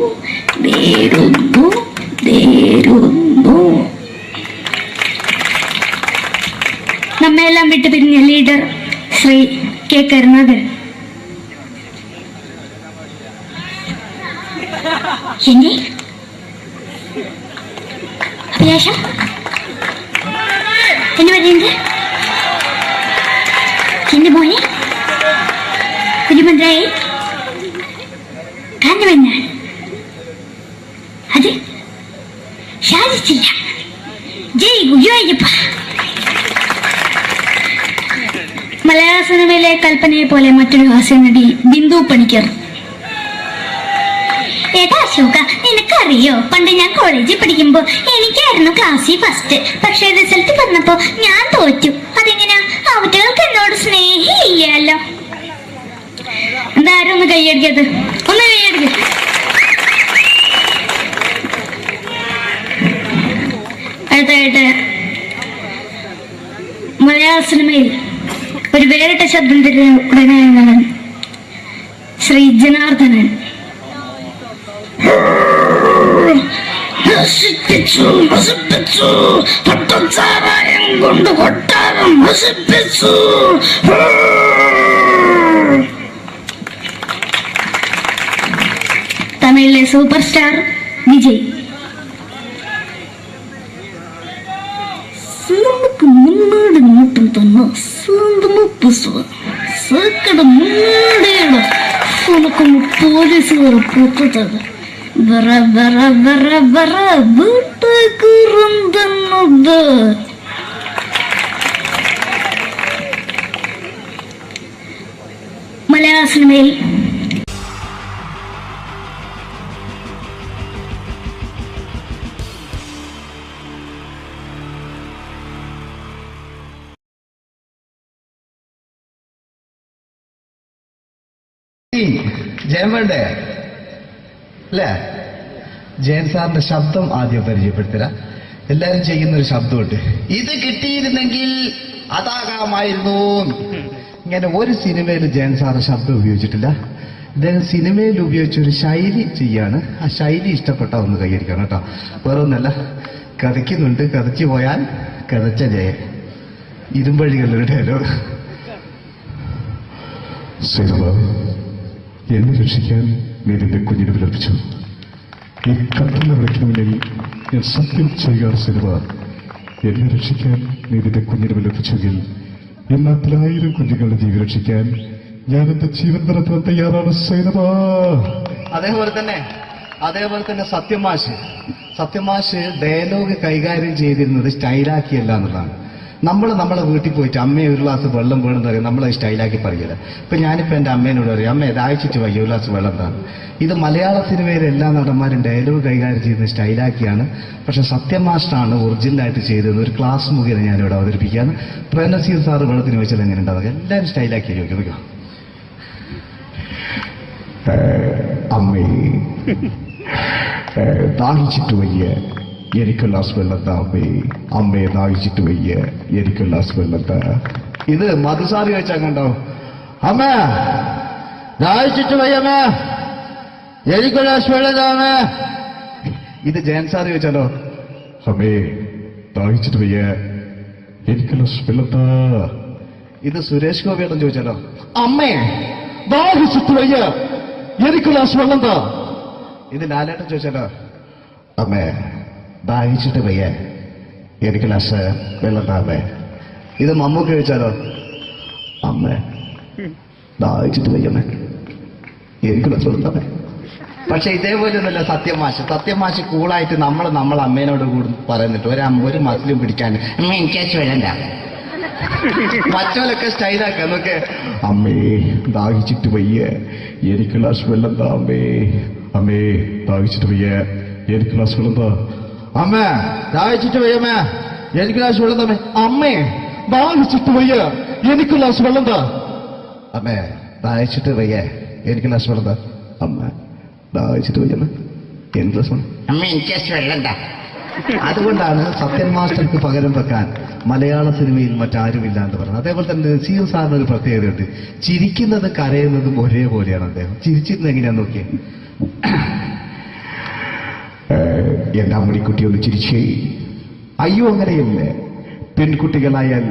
നമ്മെല്ലാം വിട്ടുപിരിഞ്ഞ ലീഡർ ശ്രീ കെ കരുണാകരൻ. എന്റെ അഭിലാഷം എന്ന് പറയുന്നത് എന്റെ മോനെ തിരുമന്ത്രായി കാരണവെന്നാണ്. അത് സാധിച്ചില്ല. ജയ് ഗുരുവായൂരപ്പ. മലയാള സിനിമയിലെ കൽപ്പനയെ പോലെ മറ്റൊരു ഹാസ്യ നടി ബിന്ദു പണിക്കർ. ഏട്ടാ അശോക, നിനക്കറിയോ പണ്ട് ഞാൻ കോളേജിൽ പഠിക്കുമ്പോ എനിക്കായിരുന്നു ക്ലാസ്സിൽ ഫസ്റ്റ്. പക്ഷെ റിസൾട്ട് പറഞ്ഞപ്പോ ഞാൻ തോറ്റു. അതെങ്ങനെയാ? അവറ്റകൾക്ക് എന്നോട് സ്നേഹമില്ലല്ലോ. എന്താരും ഒന്ന് കൈയടിക്കത്, ഒന്ന് കൈയടിക്ക. അടുത്തായിട്ട് മലയാള സിനിമയിൽ ഒരു വേറിട്ട ശബ്ദം തരുന്ന ശ്രീ ജനാർദ്ദനൻ. പട്ടച്ചാരായം കൊണ്ട് കൊട്ടാരം നശിപ്പിച്ചു. തമിഴിലെ സൂപ്പർ സ്റ്റാർ വിജയ്. നമുക്ക് മുന്നോടി നോട്ടം തന്ന സക്കട മുന്നോടിയാണ് പോലീസുകാർ പൊത്തത്. വീട്ടുകുറുമ്പെന്നത് മലയാള സിനിമയിൽ ജയൻ വേണ്ടേ അല്ലേ? ജയൻ സാറിന്റെ ശബ്ദം ആദ്യം പരിചയപ്പെടുത്തരാ. എല്ലാരും ചെയ്യുന്നൊരു ശബ്ദമുണ്ട്, ഇത് കിട്ടിയിരുന്നെങ്കിൽ അതാകാമായിരുന്നു. ഇങ്ങനെ ഒരു സിനിമയിൽ ജയൻ സാറ് ശബ്ദം ഉപയോഗിച്ചിട്ടില്ല. ഇദ്ദേഹം സിനിമയിൽ ഉപയോഗിച്ചൊരു ശൈലി ചെയ്യാണ്. ആ ശൈലി ഇഷ്ടപ്പെട്ട ഒന്ന് കൈയടിക്കണം കേട്ടോ. വേറെ ഒന്നല്ല, കഥയ്ക്കുന്നുണ്ട്, കഥച്ചു പോയാൽ കഥച്ച ജയൻ. ഇരുമ്പഴികളുടെ ഡയലോഗ്. എന്നെ രക്ഷിക്കാൻ നീ നിന്റെ കുഞ്ഞിനെ വിലപിച്ചു. ഈ കത്തുന്ന വിളക്കിന് മുന്നിൽ ഞാൻ സത്യം ചെയ്യുക സിനിമ. എന്നെ രക്ഷിക്കാൻ നീ നിന്റെ കുഞ്ഞിനെ വിലപിച്ചെങ്കിൽ ഈ 40,000 കുഞ്ഞുങ്ങളുടെ ജീവൻ രക്ഷിക്കാൻ ഞാൻ എന്റെ ജീവൻ നടത്താൻ തയ്യാറാണ് സൈനബ. അതേപോലെ തന്നെ സത്യമാഷ് ഡയലോഗ് കൈകാര്യം ചെയ്തിരുന്നത് സ്റ്റൈലാക്കിയല്ല എന്നുള്ളതാണ്. നമ്മളെ വീട്ടിൽ പോയിട്ട് അമ്മയെ ഒരു ഗ്ലാസ് വെള്ളം വേണമെന്ന് പറയും, നമ്മളത് സ്റ്റൈലാക്കി പറയില്ല. ഇപ്പൊ ഞാനിപ്പോ എന്റെ അമ്മേനോട് പറയും, അമ്മ ദാഹിച്ചിട്ട് വയ്യ ഒരു ഗ്ലാസ് വെള്ളം എന്താണ്. ഇത് മലയാള സിനിമയിലെ എല്ലാ നടന്മാരും ഡയലോഗ് കൈകാര്യം ചെയ്യുന്നത് സ്റ്റൈലാക്കിയാണ്. പക്ഷെ സത്യമാഷ്ടാണ് ഒറിജിനലായിട്ട് ചെയ്തത്. ഒരു ക്ലാസ് മുഖേന ഞാനിവിടെ അവതരിപ്പിക്കുകയാണ്. പ്രേംനസീർ സാറ് വെള്ളത്തിന് വെച്ചാൽ എങ്ങനെ ഉണ്ടാവുക? എല്ലാവരും സ്റ്റൈലാക്കി ചോദിക്കും. അമ്മേ, ദാഹിച്ചിട്ട് വയ്യ, എനിക്ക് ഗ്ലാസ് വെള്ളം താ അമ്മേ. അമ്മയെ ദാഹിച്ചിട്ട് വയ്യ, എനിക്ക് ഗ്ലാസ് വെള്ളം താ. ഇത് മധുസാറി വെച്ചാൽ കണ്ടോ, അമ്മ ദാഹിച്ചിട്ട് വയ്യമ്മ, എനിക്ക് ഗ്ലാസ് വെള്ളം താ അമ്മ. ഇത് ജയൻ സാറി വെച്ചാലോ, അമ്മേ ദാഹിച്ചിട്ട് വയ്യ, എനിക്ക് ഗ്ലാസ് വെള്ളം താ. ഇത് സുരേഷ് ഗോപിയോടും ചോദിച്ചാലോ, അമ്മേ ദാഹിച്ചിട്ട് വയ്യ, എനിക്ക് ഗ്ലാസ് വെള്ളം താ. ഇത് ലാലേട്ടൻ ചോദിച്ചാലോ, അമ്മേ ദാഹിച്ചിട്ട് വയ്യ, എനിക്ക് ഗ്ലാസ് വെള്ളം താ അമ്മേ. ഇത് മമ്മൂക്ക് ചോദിച്ചാലോ, അമ്മേ ദാഹിച്ചിട്ട് വയ്യമ്മേ, എനിക്ക് ഗ്ലാസ് വെള്ളം താ അമ്മേ. പക്ഷെ ഇതേപോലെ ഒന്നുമല്ല സത്യമാഷ് കൂളായിട്ട് നമ്മളെ അമ്മേനോട് കൂടി പറയുന്നിട്ട് ഒരു മസിലും പിടിക്കാൻ അമ്മ എനിക്ക് വേണ്ട. മറ്റോലൊക്കെ സ്റ്റൈലാക്കാം നോക്കെ. അമ്മേ ദാഹിച്ചിട്ട് വയ്യ, എനിക്ക് ഗ്ലാസ് വെള്ളം താ അമ്മേ. അമ്മേ ദാഹിച്ചിട്ട് വയ്യ, എനിക്ക് ഗ്ലാസ് വെള്ളം താ. അമ്മ ദാഹിച്ചിട്ട് വയ്യമ്മ, എനിക്ക് ഗ്ലാസ് വെള്ളം തമ്മേ. അമ്മേ ദാഹിച്ചിട്ട് വയ്യ, എനിക്ക് ഗ്ലാസ് വെള്ളം താ. അമ്മേ ദാഹിച്ചിട്ട് വയ്യ, എനിക്ക് ഗ്ലാസ് വെള്ളം താ. അമ്മ ദാഹിച്ചിട്ട് വയ്യമ്മ, എനിക്ക് ഗ്ലാസ് വെള്ളം. അമ്മ എനിക്ക് വെള്ളം താ. അതുകൊണ്ടാണ് സത്യൻ മാസ്റ്റർക്ക് പകരം വെക്കാൻ മലയാള സിനിമയിൽ മറ്റാരുമില്ല എന്ന് പറയുന്നത്. അതേപോലെ തന്നെ നസീർ സാറിന് ഒരു പ്രത്യേകതയുണ്ട്. ചിരിക്കുന്നത് കരയുന്നതും ഒരേപോലെയാണ് അദ്ദേഹം. ചിരിച്ചിരുന്നത് എങ്ങനെയാന്ന് നോക്കിയേ. എന്റെ അമ്മണിക്കുട്ടി ഒന്ന് ചിരിച്ചേ. അയ്യോ അങ്ങനെയല്ലേ, പെൺകുട്ടികളായാൽ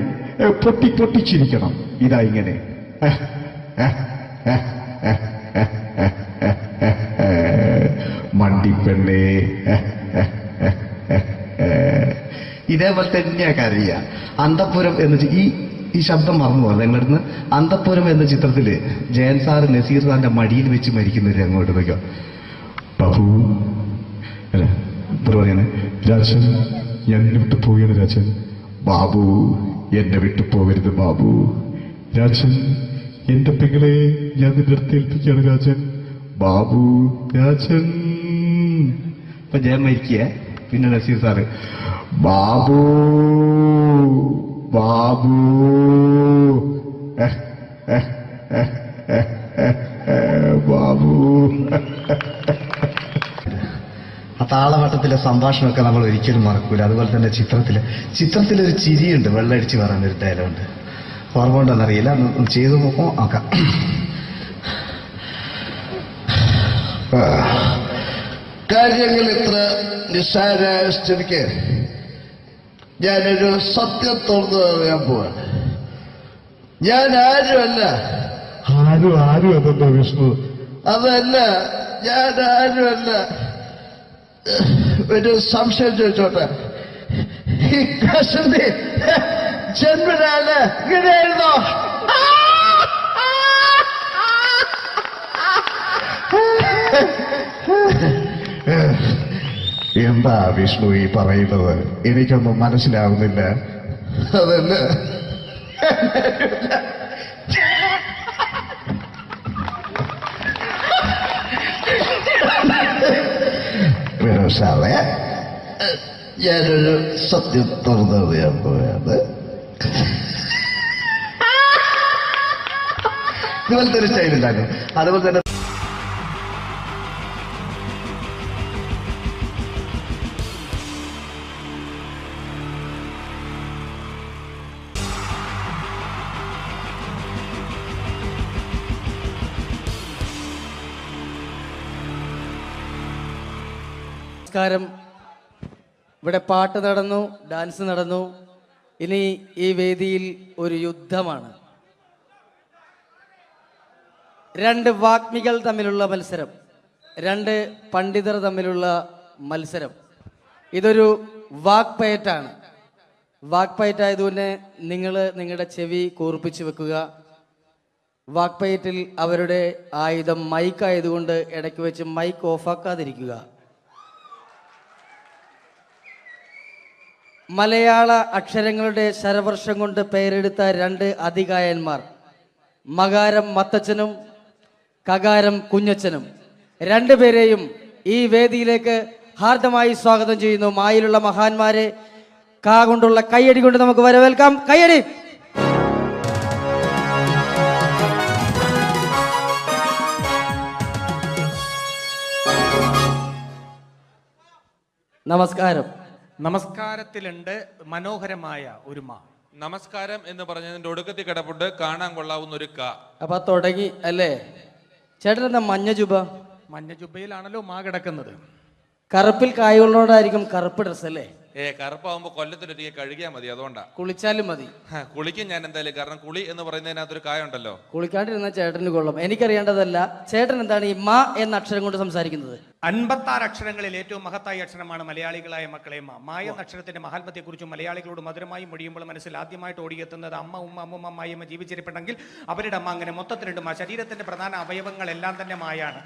പൊട്ടി ചിരിക്കണം. ഇതാ ഇങ്ങനെ മണ്ടിപ്പെണ്ണേ. ഇതേപോലെ തന്നെയാ കരയ. അന്തപ്പുരം എന്ന ഈ ശബ്ദം മറന്നു പോകാം നിങ്ങളടുന്ന്. അന്തപ്പുരം എന്ന ചിത്രത്തില് ജയൻ സാറ് നസീർ സാറിന്റെ മടിയിൽ വെച്ച് മരിക്കുന്നവര് അങ്ങോട്ട് നോക്കാം. ബാബു പറയാണ്, രാജൻ എന്നെ വിട്ടു പോവുകയാണ് രാജൻ. ബാബു എന്നെ വിട്ടു പോകരുത് ബാബു. രാജൻ എന്റെ പെങ്ങളെ ഞാൻ നിന്റെ അടുത്ത് ഏൽപ്പിക്കുകയാണ് രാജൻ. ബാബു രാജൻ. ഇപ്പൊ ജയൻ മരിക്കുക. പിന്നെ നസീർ സാറ് ബാബു ബാബു ബാബു. ആ താളവട്ടത്തിലെ സംഭാഷണമൊക്കെ നമ്മൾ ഒരിക്കലും മറക്കൂല. അതുപോലെ തന്നെ ചിത്രത്തിലൊരു ചിരിയുണ്ട്, വെള്ളടിച്ച് പറയുന്നൊരു ഡയലോഗുണ്ട്. ഓർമ്മ ഉണ്ടെന്നറിയില്ല, ചെയ്തു നോക്കാം. കാര്യങ്ങൾ ഇത്ര നിസ്സാരമായ സ്ഥിതിക്ക് ഞാനൊരു സത്യം തുറന്നു പറയാൻ പോവാണ്. ഞാൻ ആരുമല്ല. ആരും അതെന്താ വിഷ്ണു? അതല്ല, ഞാൻ ആരുമല്ല. ഒരു സംശയം ചോദിച്ചോട്ടെ, ഈ കസന്റെ ജന്മനാല് ഇങ്ങനെയായിരുന്നോ? എന്താ വിഷ്ണു ഈ പറയുന്നത്? എനിക്കൊന്നും മനസ്സിലാവുന്നില്ല. അതല്ല, സാറേ ഞാനൊരു സത്യം തുറന്നറിയാൻ പോയത്. ഇതുപോലത്തെ ഒരു സ്റ്റൈൽ ഉണ്ടാക്കും. അതുപോലെ തന്നെ നമസ്കാരം. ഇവിടെ പാട്ട് നടന്നു, ഡാൻസ് നടന്നു. ഇനി ഈ വേദിയിൽ ഒരു യുദ്ധമാണ്. രണ്ട് വാഗ്മികൾ തമ്മിലുള്ള മത്സരം, രണ്ട് പണ്ഡിതർ തമ്മിലുള്ള മത്സരം. ഇതൊരു വാക്പയറ്റാണ്. വാക്പയറ്റായതുകൊണ്ട് നിങ്ങൾ നിങ്ങളുടെ ചെവി കൂർപ്പിച്ച് വെക്കുക. വാക്പയറ്റിൽ അവരുടെ ആയുധം മൈക്കായതുകൊണ്ട് ഇടയ്ക്ക് വെച്ച് മൈക്ക് ഓഫാക്കാതിരിക്കുക. മലയാള അക്ഷരങ്ങളുടെ ശരവർഷം കൊണ്ട് പേരെടുത്ത 2 അതികായന്മാർ, മകാരം മത്തച്ഛനും കകാരം കുഞ്ഞച്ഛനും, 2 പേരെയും ഈ വേദിയിലേക്ക് ഹാർദമായി സ്വാഗതം ചെയ്യുന്നു. മായിലുള്ള മഹാന്മാരെ കാ കൊണ്ടുള്ള കയ്യടി കൊണ്ട് നമുക്ക് വരവേൽക്കാം. കയ്യടി. നമസ്കാരം. നമസ്കാരത്തിലുണ്ട് മനോഹരമായ ഒരു മാ. നമസ്കാരം എന്ന് പറഞ്ഞതിന്റെ ഒടുക്കത്തിൽ കിടപ്പുണ്ട് കാണാൻ കൊള്ളാവുന്ന ഒരു ക. അപ്പൊ തുടങ്ങി അല്ലേ? ചേട്ടൻ എന്താ മഞ്ഞ ജുബ? മഞ്ഞ ജുബയിലാണല്ലോ മാ കിടക്കുന്നത്. കറുപ്പിൽ കായുള്ളോടായിരിക്കും കറുപ്പ് ഡ്രസ് അല്ലേ? കറുപ്പാവുമ്പോ കൊല്ലത്തിലൊരിക്കൽ കഴുകിയാൽ മതി, അതുകൊണ്ടാ. കുളിച്ചാലും മതി. കുളിക്കും ഞാൻ എന്തായാലും, കാരണം കുളി എന്ന് പറയുന്നതിനകത്തൊരു കായുണ്ടല്ലോ. കുളിക്കാണ്ടിരുന്ന ചേട്ടന് കൊള്ളും. എനിക്കറിയേണ്ടതല്ല, ചേട്ടൻ എന്താണ് ഈ മാ എന്ന അക്ഷരം കൊണ്ട് സംസാരിക്കുന്നത്? 56 അക്ഷരങ്ങളിൽ ഏറ്റവും മഹത്തായ അക്ഷരമാണ് മലയാളികളായ മക്കളെ മാ. മായ എന്ന അക്ഷരത്തിന്റെ മഹാത്മ്യത്തെക്കുറിച്ചും മലയാളികളോട് മധുരമായി മൊഴിയുമ്പോൾ മനസ്സിൽ ആദ്യമായിട്ട് ഓടിയെത്തുന്നത് അമ്മ, ഉമ്മ, അമ്മുമ്മ, മായമ്മ ജീവിച്ചിരിപ്പുണ്ടെങ്കിൽ അവരുടെ അമ്മ. അങ്ങനെ മൊത്തത്തിലുണ്ട് മാ. ശരീരത്തിന്റെ പ്രധാന അവയവങ്ങളെല്ലാം തന്നെ മായാണ്.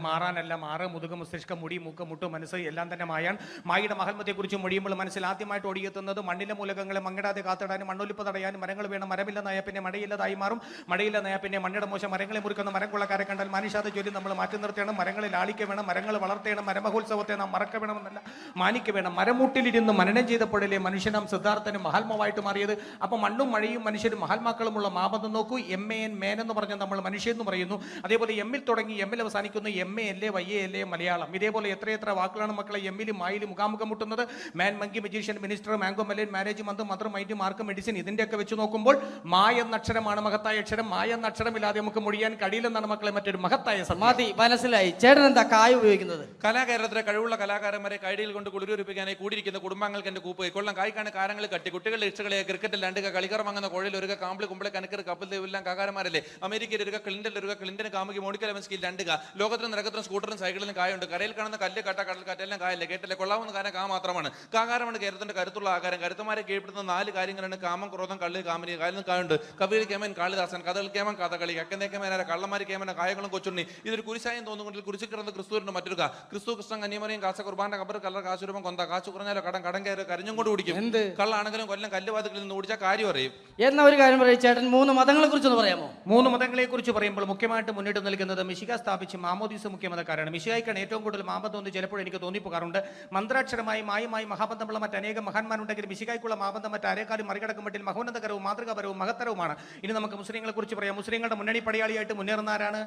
മാറാനല്ല, മാറ്, മുതുക, മസ്തിഷ്കം, മുടി, മൂക്ക്, മുട്ടു, മനസ്സ് എല്ലാം തന്നെ മായാണ്. മായയുടെ മഹാത്മ്യത്തെക്കുറിച്ച് മൊഴിയുമ്പോൾ മനസ്സിൽ ആദ്യമായിട്ട് ഓടിയെത്തുന്നത് മണ്ണിലെ മൂലകങ്ങളെ മങ്ങിടാതെ കാത്തിടാനും മണ്ണൊലിപ്പ് തടയാനും മരങ്ങൾ വേണം. മരമില്ലെന്നായ പിന്നെ മഴയില്ലതായി മാറും. മഴയില്ലെന്നായ പിന്നെ മണ്ണിയുടെ മോശം. മരങ്ങളെ മുറിക്കുന്ന മരം കൊള്ളക്കാരെ കണ്ടാൽ മാനുഷാത ജോലി നമ്മൾ മാറ്റി നിർത്തണം. മരങ്ങളിൽ ആളിക്ക വേണം, മരങ്ങൾ വളർത്തേണം. മരമഹോത്സവത്തെ നാം മറക്ക വേണമെന്നല്ല, മാനിക്ക വേണം. മരമൂട്ടിലിരുന്ന് മനനം ചെയ്തപ്പോഴല്ലേ മനുഷ്യനാം സിദ്ധാർത്ഥനും മഹാത്മാവായിട്ട് മാറിയത്. അപ്പൊ മണ്ണും മഴയും മനുഷ്യരും മഹാത്മാക്കളുമുള്ള മാബന്ധം നോക്കൂ. MAN മേൻ എന്ന് പറഞ്ഞാൽ നമ്മൾ മനുഷ്യൻ എന്ന് പറയുന്നു. അതേപോലെ എമ്മിൽ തുടങ്ങി എമ്മിൽ അവസാനിക്കുന്നു. MA അല്ലേ, YA അല്ലേ മലയാളം. ഇതേപോലെ എത്രയെത്ര വാക്കുകളാണ് മക്കളെ എമ്മിലും മായിലും മുഖാമുഖം മുട്ടുന്നത്. Man, monkey, magician, minister, mango melon, marriage, month, mother, mind, mark, medicine, ഇതിന്റെയൊക്കെ വെച്ച് നോക്കുമ്പോൾ മാ എന്ന അക്ഷരമാണ് മഹത്തായ അക്ഷരം. മായ എന്ന അക്ഷരമില്ലാതെ നമുക്ക് മൊഴിയാൻ കഴിയില്ലെന്നാണ് മക്കളെ മറ്റൊരു മഹത്തായ സമാധി. മനസ്സിലായി. ചേട്ടൻ എന്താ കായ ഉപയോഗിക്കുന്നത്? കലാകാരത്തിലെ കഴിവുള്ള കലാകാരന്മാരെ കൈഡിയിൽ കൊണ്ട് കുളിരൂരിപ്പിക്കാനായി കൂടിയിരിക്കുന്ന കുടുംബാംഗങ്ങൾക്ക് എന്റെ കൂപ്പ് കൊള്ളം കായ്ക്കാണ് കാരങ്ങൾ കട്ടി കുട്ടികളുടെ ഇഷ്ടകളെ ക്രിക്കറ്റിൽ 2 കളിക്കാർ വാങ്ങുന്ന കോഴിൽ ഒരു കാമ്പിളി കുമ്പളെ കനക്കർ കപ്പിൽ എല്ലാം കാകാരന്മാരല്ലേ. അമേരിക്കയിൽ ഒരു ക്ലിന്റൻ ഒരു ക്ലിന്റൻ കാമുകി മോണിക്ക ലെവൻസ്കിയിൽ 2 ലോകത്തിലും നിരക്കത്തിലും സ്കൂട്ടറും സൈക്കിളിലും കായുണ്ട്. കരയിൽ കാണുന്ന കല്ല് കട്ട കടൽ കാറ്റെല്ലാം കായല്ലേ. കേട്ടല്ലേ കൊള്ളാവുന്ന കാര്യം കാ മാത്രമാണ്. കാകാരമാണ് കേരളത്തിന്റെ കരുത്തുള്ള ആകാരം. കരുത്തമാരെ കീഴ്പ്പെടുത്തുന്ന 4 കാര്യങ്ങളാണ് കാമം, ക്രോധം, കള്ളി, കാമിനി. കാലിൽ കായുണ്ട്. കവിയിൽ കേമൻ, കാളിദാസൻ, കഥകൾ കേമൻ, കഥകളി, കക്കന്തേ കേമനാര, കള്ളന്മാരി കേമന, കായകളും കൊച്ചുണ്ണി. ഇതൊരു കുരിശായം തോന്നുകൊണ്ടിൽ കുരിശു കിടന്ന് ക്രിസ്തുവിന്റെ മറ്റൊരു ക്രിസ്തു, കൃഷ്ണൻ, കന്യമറിയും, കാശ കുർബാന, കബർ, കല്ലർ, കാശുരൂപം, കൊന്ത, കാശു കുറഞ്ഞാലോ കടം കയറി കരഞ്ഞും കൊണ്ട് കുടിക്കും. എന്ത് കള്ളാണെങ്കിലും കൊല്ലം കല്ലുവാതുകളിൽ നിന്ന് ഓടിച്ചാൽ കാര്യം അറിയും. എന്ന ഒരു കാര്യം പറയും ചേട്ടൻ. 3 മതങ്ങളെ കുറിച്ചൊന്ന് പറയാമോ? 3 മതങ്ങളെ കുറിച്ച് പറയുമ്പോൾ മുഖ്യമായിട്ട് മുന്നിട്ട് നിൽക്കുന്നത് മിശിക സ്ഥാപിച്ച് മാമോദീസ മുഖ്യമതക്കാരാണ്. മിശികായിക്കാണ് ഏറ്റവും കൂടുതൽ മാബന്ധം എന്ന് ചിലപ്പോൾ എനിക്ക് തോന്നിപ്പോകാറുണ്ട്. മന്ത്രാക്ഷരമായി മായുമായി മഹാബന്ധമുള്ള മറ്റനേകം മഹാന്മാരുണ്ടെങ്കിൽ മിശികായ്ക്കുള്ള മാബന്ധം മറ്റാരേക്കാളും മറികടക്കും മട്ടിൽ മഹോന്നതകരവും മാതൃകാപരവും മഹത്തരവുമാണ്. ഇനി നമുക്ക് മുസ്ലിങ്ങളെ കുറിച്ച് പറയാം. മുസ്ലിങ്ങളുടെ മുന്നണി പടയാളിയായിട്ട് മുന്നേറുന്ന ആരാണ്?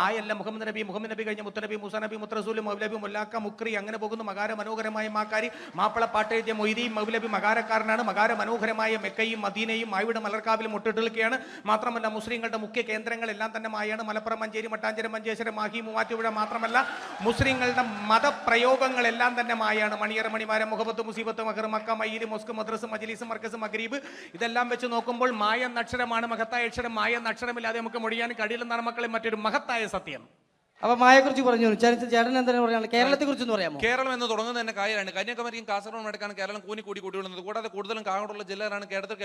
ആയല്ല, മുഹമ്മദ് നബി കഴിഞ്ഞ മുത്തനബി, മൂസാ നബി, മുത്തറസൂൽ, മൗലബി, മുല്ലാക്ക, മുക്രി, അങ്ങനെ പോകുന്നു. മകാര മനോഹരമായ മാക്കാരി, മാപ്പിള പാട്ടെഴുതിയ മൊയ്തീൻ മൗലബി മകാരക്കാരനാണ്. മകാര മനോഹരമായ മെക്കയും മദീനയും മായുടെ മലർക്കാവിലും മുട്ടിട്ടിരിക്കുകയാണ്. മാത്രമല്ല മുസ്ലിങ്ങളുടെ മുഖ്യ കേന്ദ്രങ്ങളെല്ലാം തന്നെ മായാണ്. മലപ്പുറം, മഞ്ചേരി, മട്ടാഞ്ചേരി, മഞ്ചേശ്വരം, മാഹി, മൂവാറ്റുപുഴ. മാത്രമല്ല മുസ്ലിങ്ങളുടെ മതപ്രയോഗങ്ങളെല്ലാം തന്നെ മായാണ്. മണിയറ, മണിമാരം, മുഹബത്ത്, മുസീബത്ത്, മഹർ, മക്ക, മയ്യിൽ, മൊസ്ക്, മദ്രസ്, മജ്ലിസ്, മർക്കസ്, മഗ്രീബ്, ഇതെല്ലാം വെച്ച് നോക്കുമ്പോൾ മായ എന്ന അക്ഷരമാണ് മഹത്തായ അക്ഷരം. മായ എന്ന അക്ഷരമില്ലാതെ നമുക്ക് മൊഴിയാൻ കഴിയില്ലെന്നാണ് മക്കളെ മറ്റൊരു മഹത്തായ സത്യം. അപ്പൊ മായയെ കുറിച്ച് പറഞ്ഞു. ചേട്ടൻ എന്താണ് പറയാനുള്ളത്? കേരളത്തെ കുറിച്ചൊന്ന് പറയാമോ? കേരളം എന്ന് തുടങ്ങുന്നത് തന്നെ കായലാണ്. കന്യാകുമാരിക്കും കാസർഗോഡ് നടക്കാണ് കേരളം കൂടി കൂടുന്നത്. കൂടാതെ കൂടുതലും കാകോടുള്ള ജില്ലകളാണ് കേരളത്തിൽ.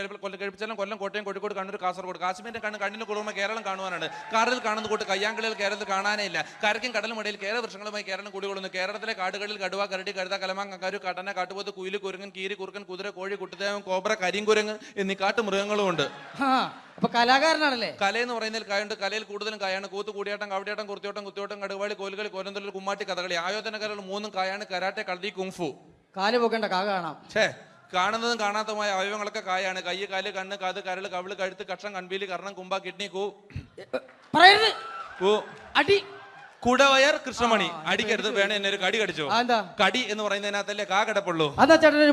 കഴിപ്പിച്ചാലും കൊല്ലം, കോട്ടയം, കോഴിക്കോട്, കണ്ണൂർ, കാസർഗോഡ്. കാശ്മീരിന്റെ കണ്ണിന് കുറുമ കേരളം കാണുവാനാണ്. കാറിൽ കാണുന്ന കൂട്ട് കയ്യാങ്കളികൾ കേരളത്തിൽ കാണാനേ ഇല്ല. കരയ്ക്കും കടലും ഇടയിൽ കേരള വൃക്ഷങ്ങളുമായി കേരളം കൂടികൊള്ളുന്നു. കേരളത്തിലെ കാടുകളിൽ കടുവ, കരടി, കഴുത, കലമാ, കക്കാരു, കാട്ടന, കാട്ടുപോത്ത്, കുയില്, കുരങ്ങൻ, കീരി, കുറുക്കൻ, കുതിര, കോഴി, കുട്ടിദേവൻ, കോബ്ര, കരിങ്കുരങ്ങ് എന്നീ കാട്ടുമൃഗങ്ങളും ഉണ്ട്. അപ്പൊ കലാകാരനാണല്ലേ? കലയെന്ന് പറയുന്നതിൽ കായുണ്ട്. കലയിൽ കൂടുതലും കായാണ്. കൂത്ത്, കൂടിയാട്ടം, കവടിയാട്ടം, കുർത്തിയോട്ടം, കുത്തിയോട്ടം, കടുവാളി, കോലുകളി, കോലന്തൊല്ലൽ, കുമ്മാട്ടി, കഥകളി. ആയോധന കലകൾ 3 കായാണ്. കരാട്ടെ, കളരി, കുങ്ഫു. കാല് പോകേണ്ട കാ കാണാം. കാണുന്നതും കാണാത്തതുമായ അവയവങ്ങളൊക്കെ കായാണ്. കൈ, കാല്, കണ്ണ്, കാത്, കരള്, കവിള്, കഴുത്ത്, കക്ഷം, കൺപീലി, കർണം, കുമ്പ, കിഡ്നി, അടി, കുടവയർ, കൃഷ്ണമണി. അടിക്കരുത്. വേണേ എന്നെ ഒരു കടി കടിച്ചോ. കടി എന്ന് പറയുന്നതിനകത്തല്ലേ കാ കിടപ്പുള്ളൂ. അതാ ചേട്ടൻ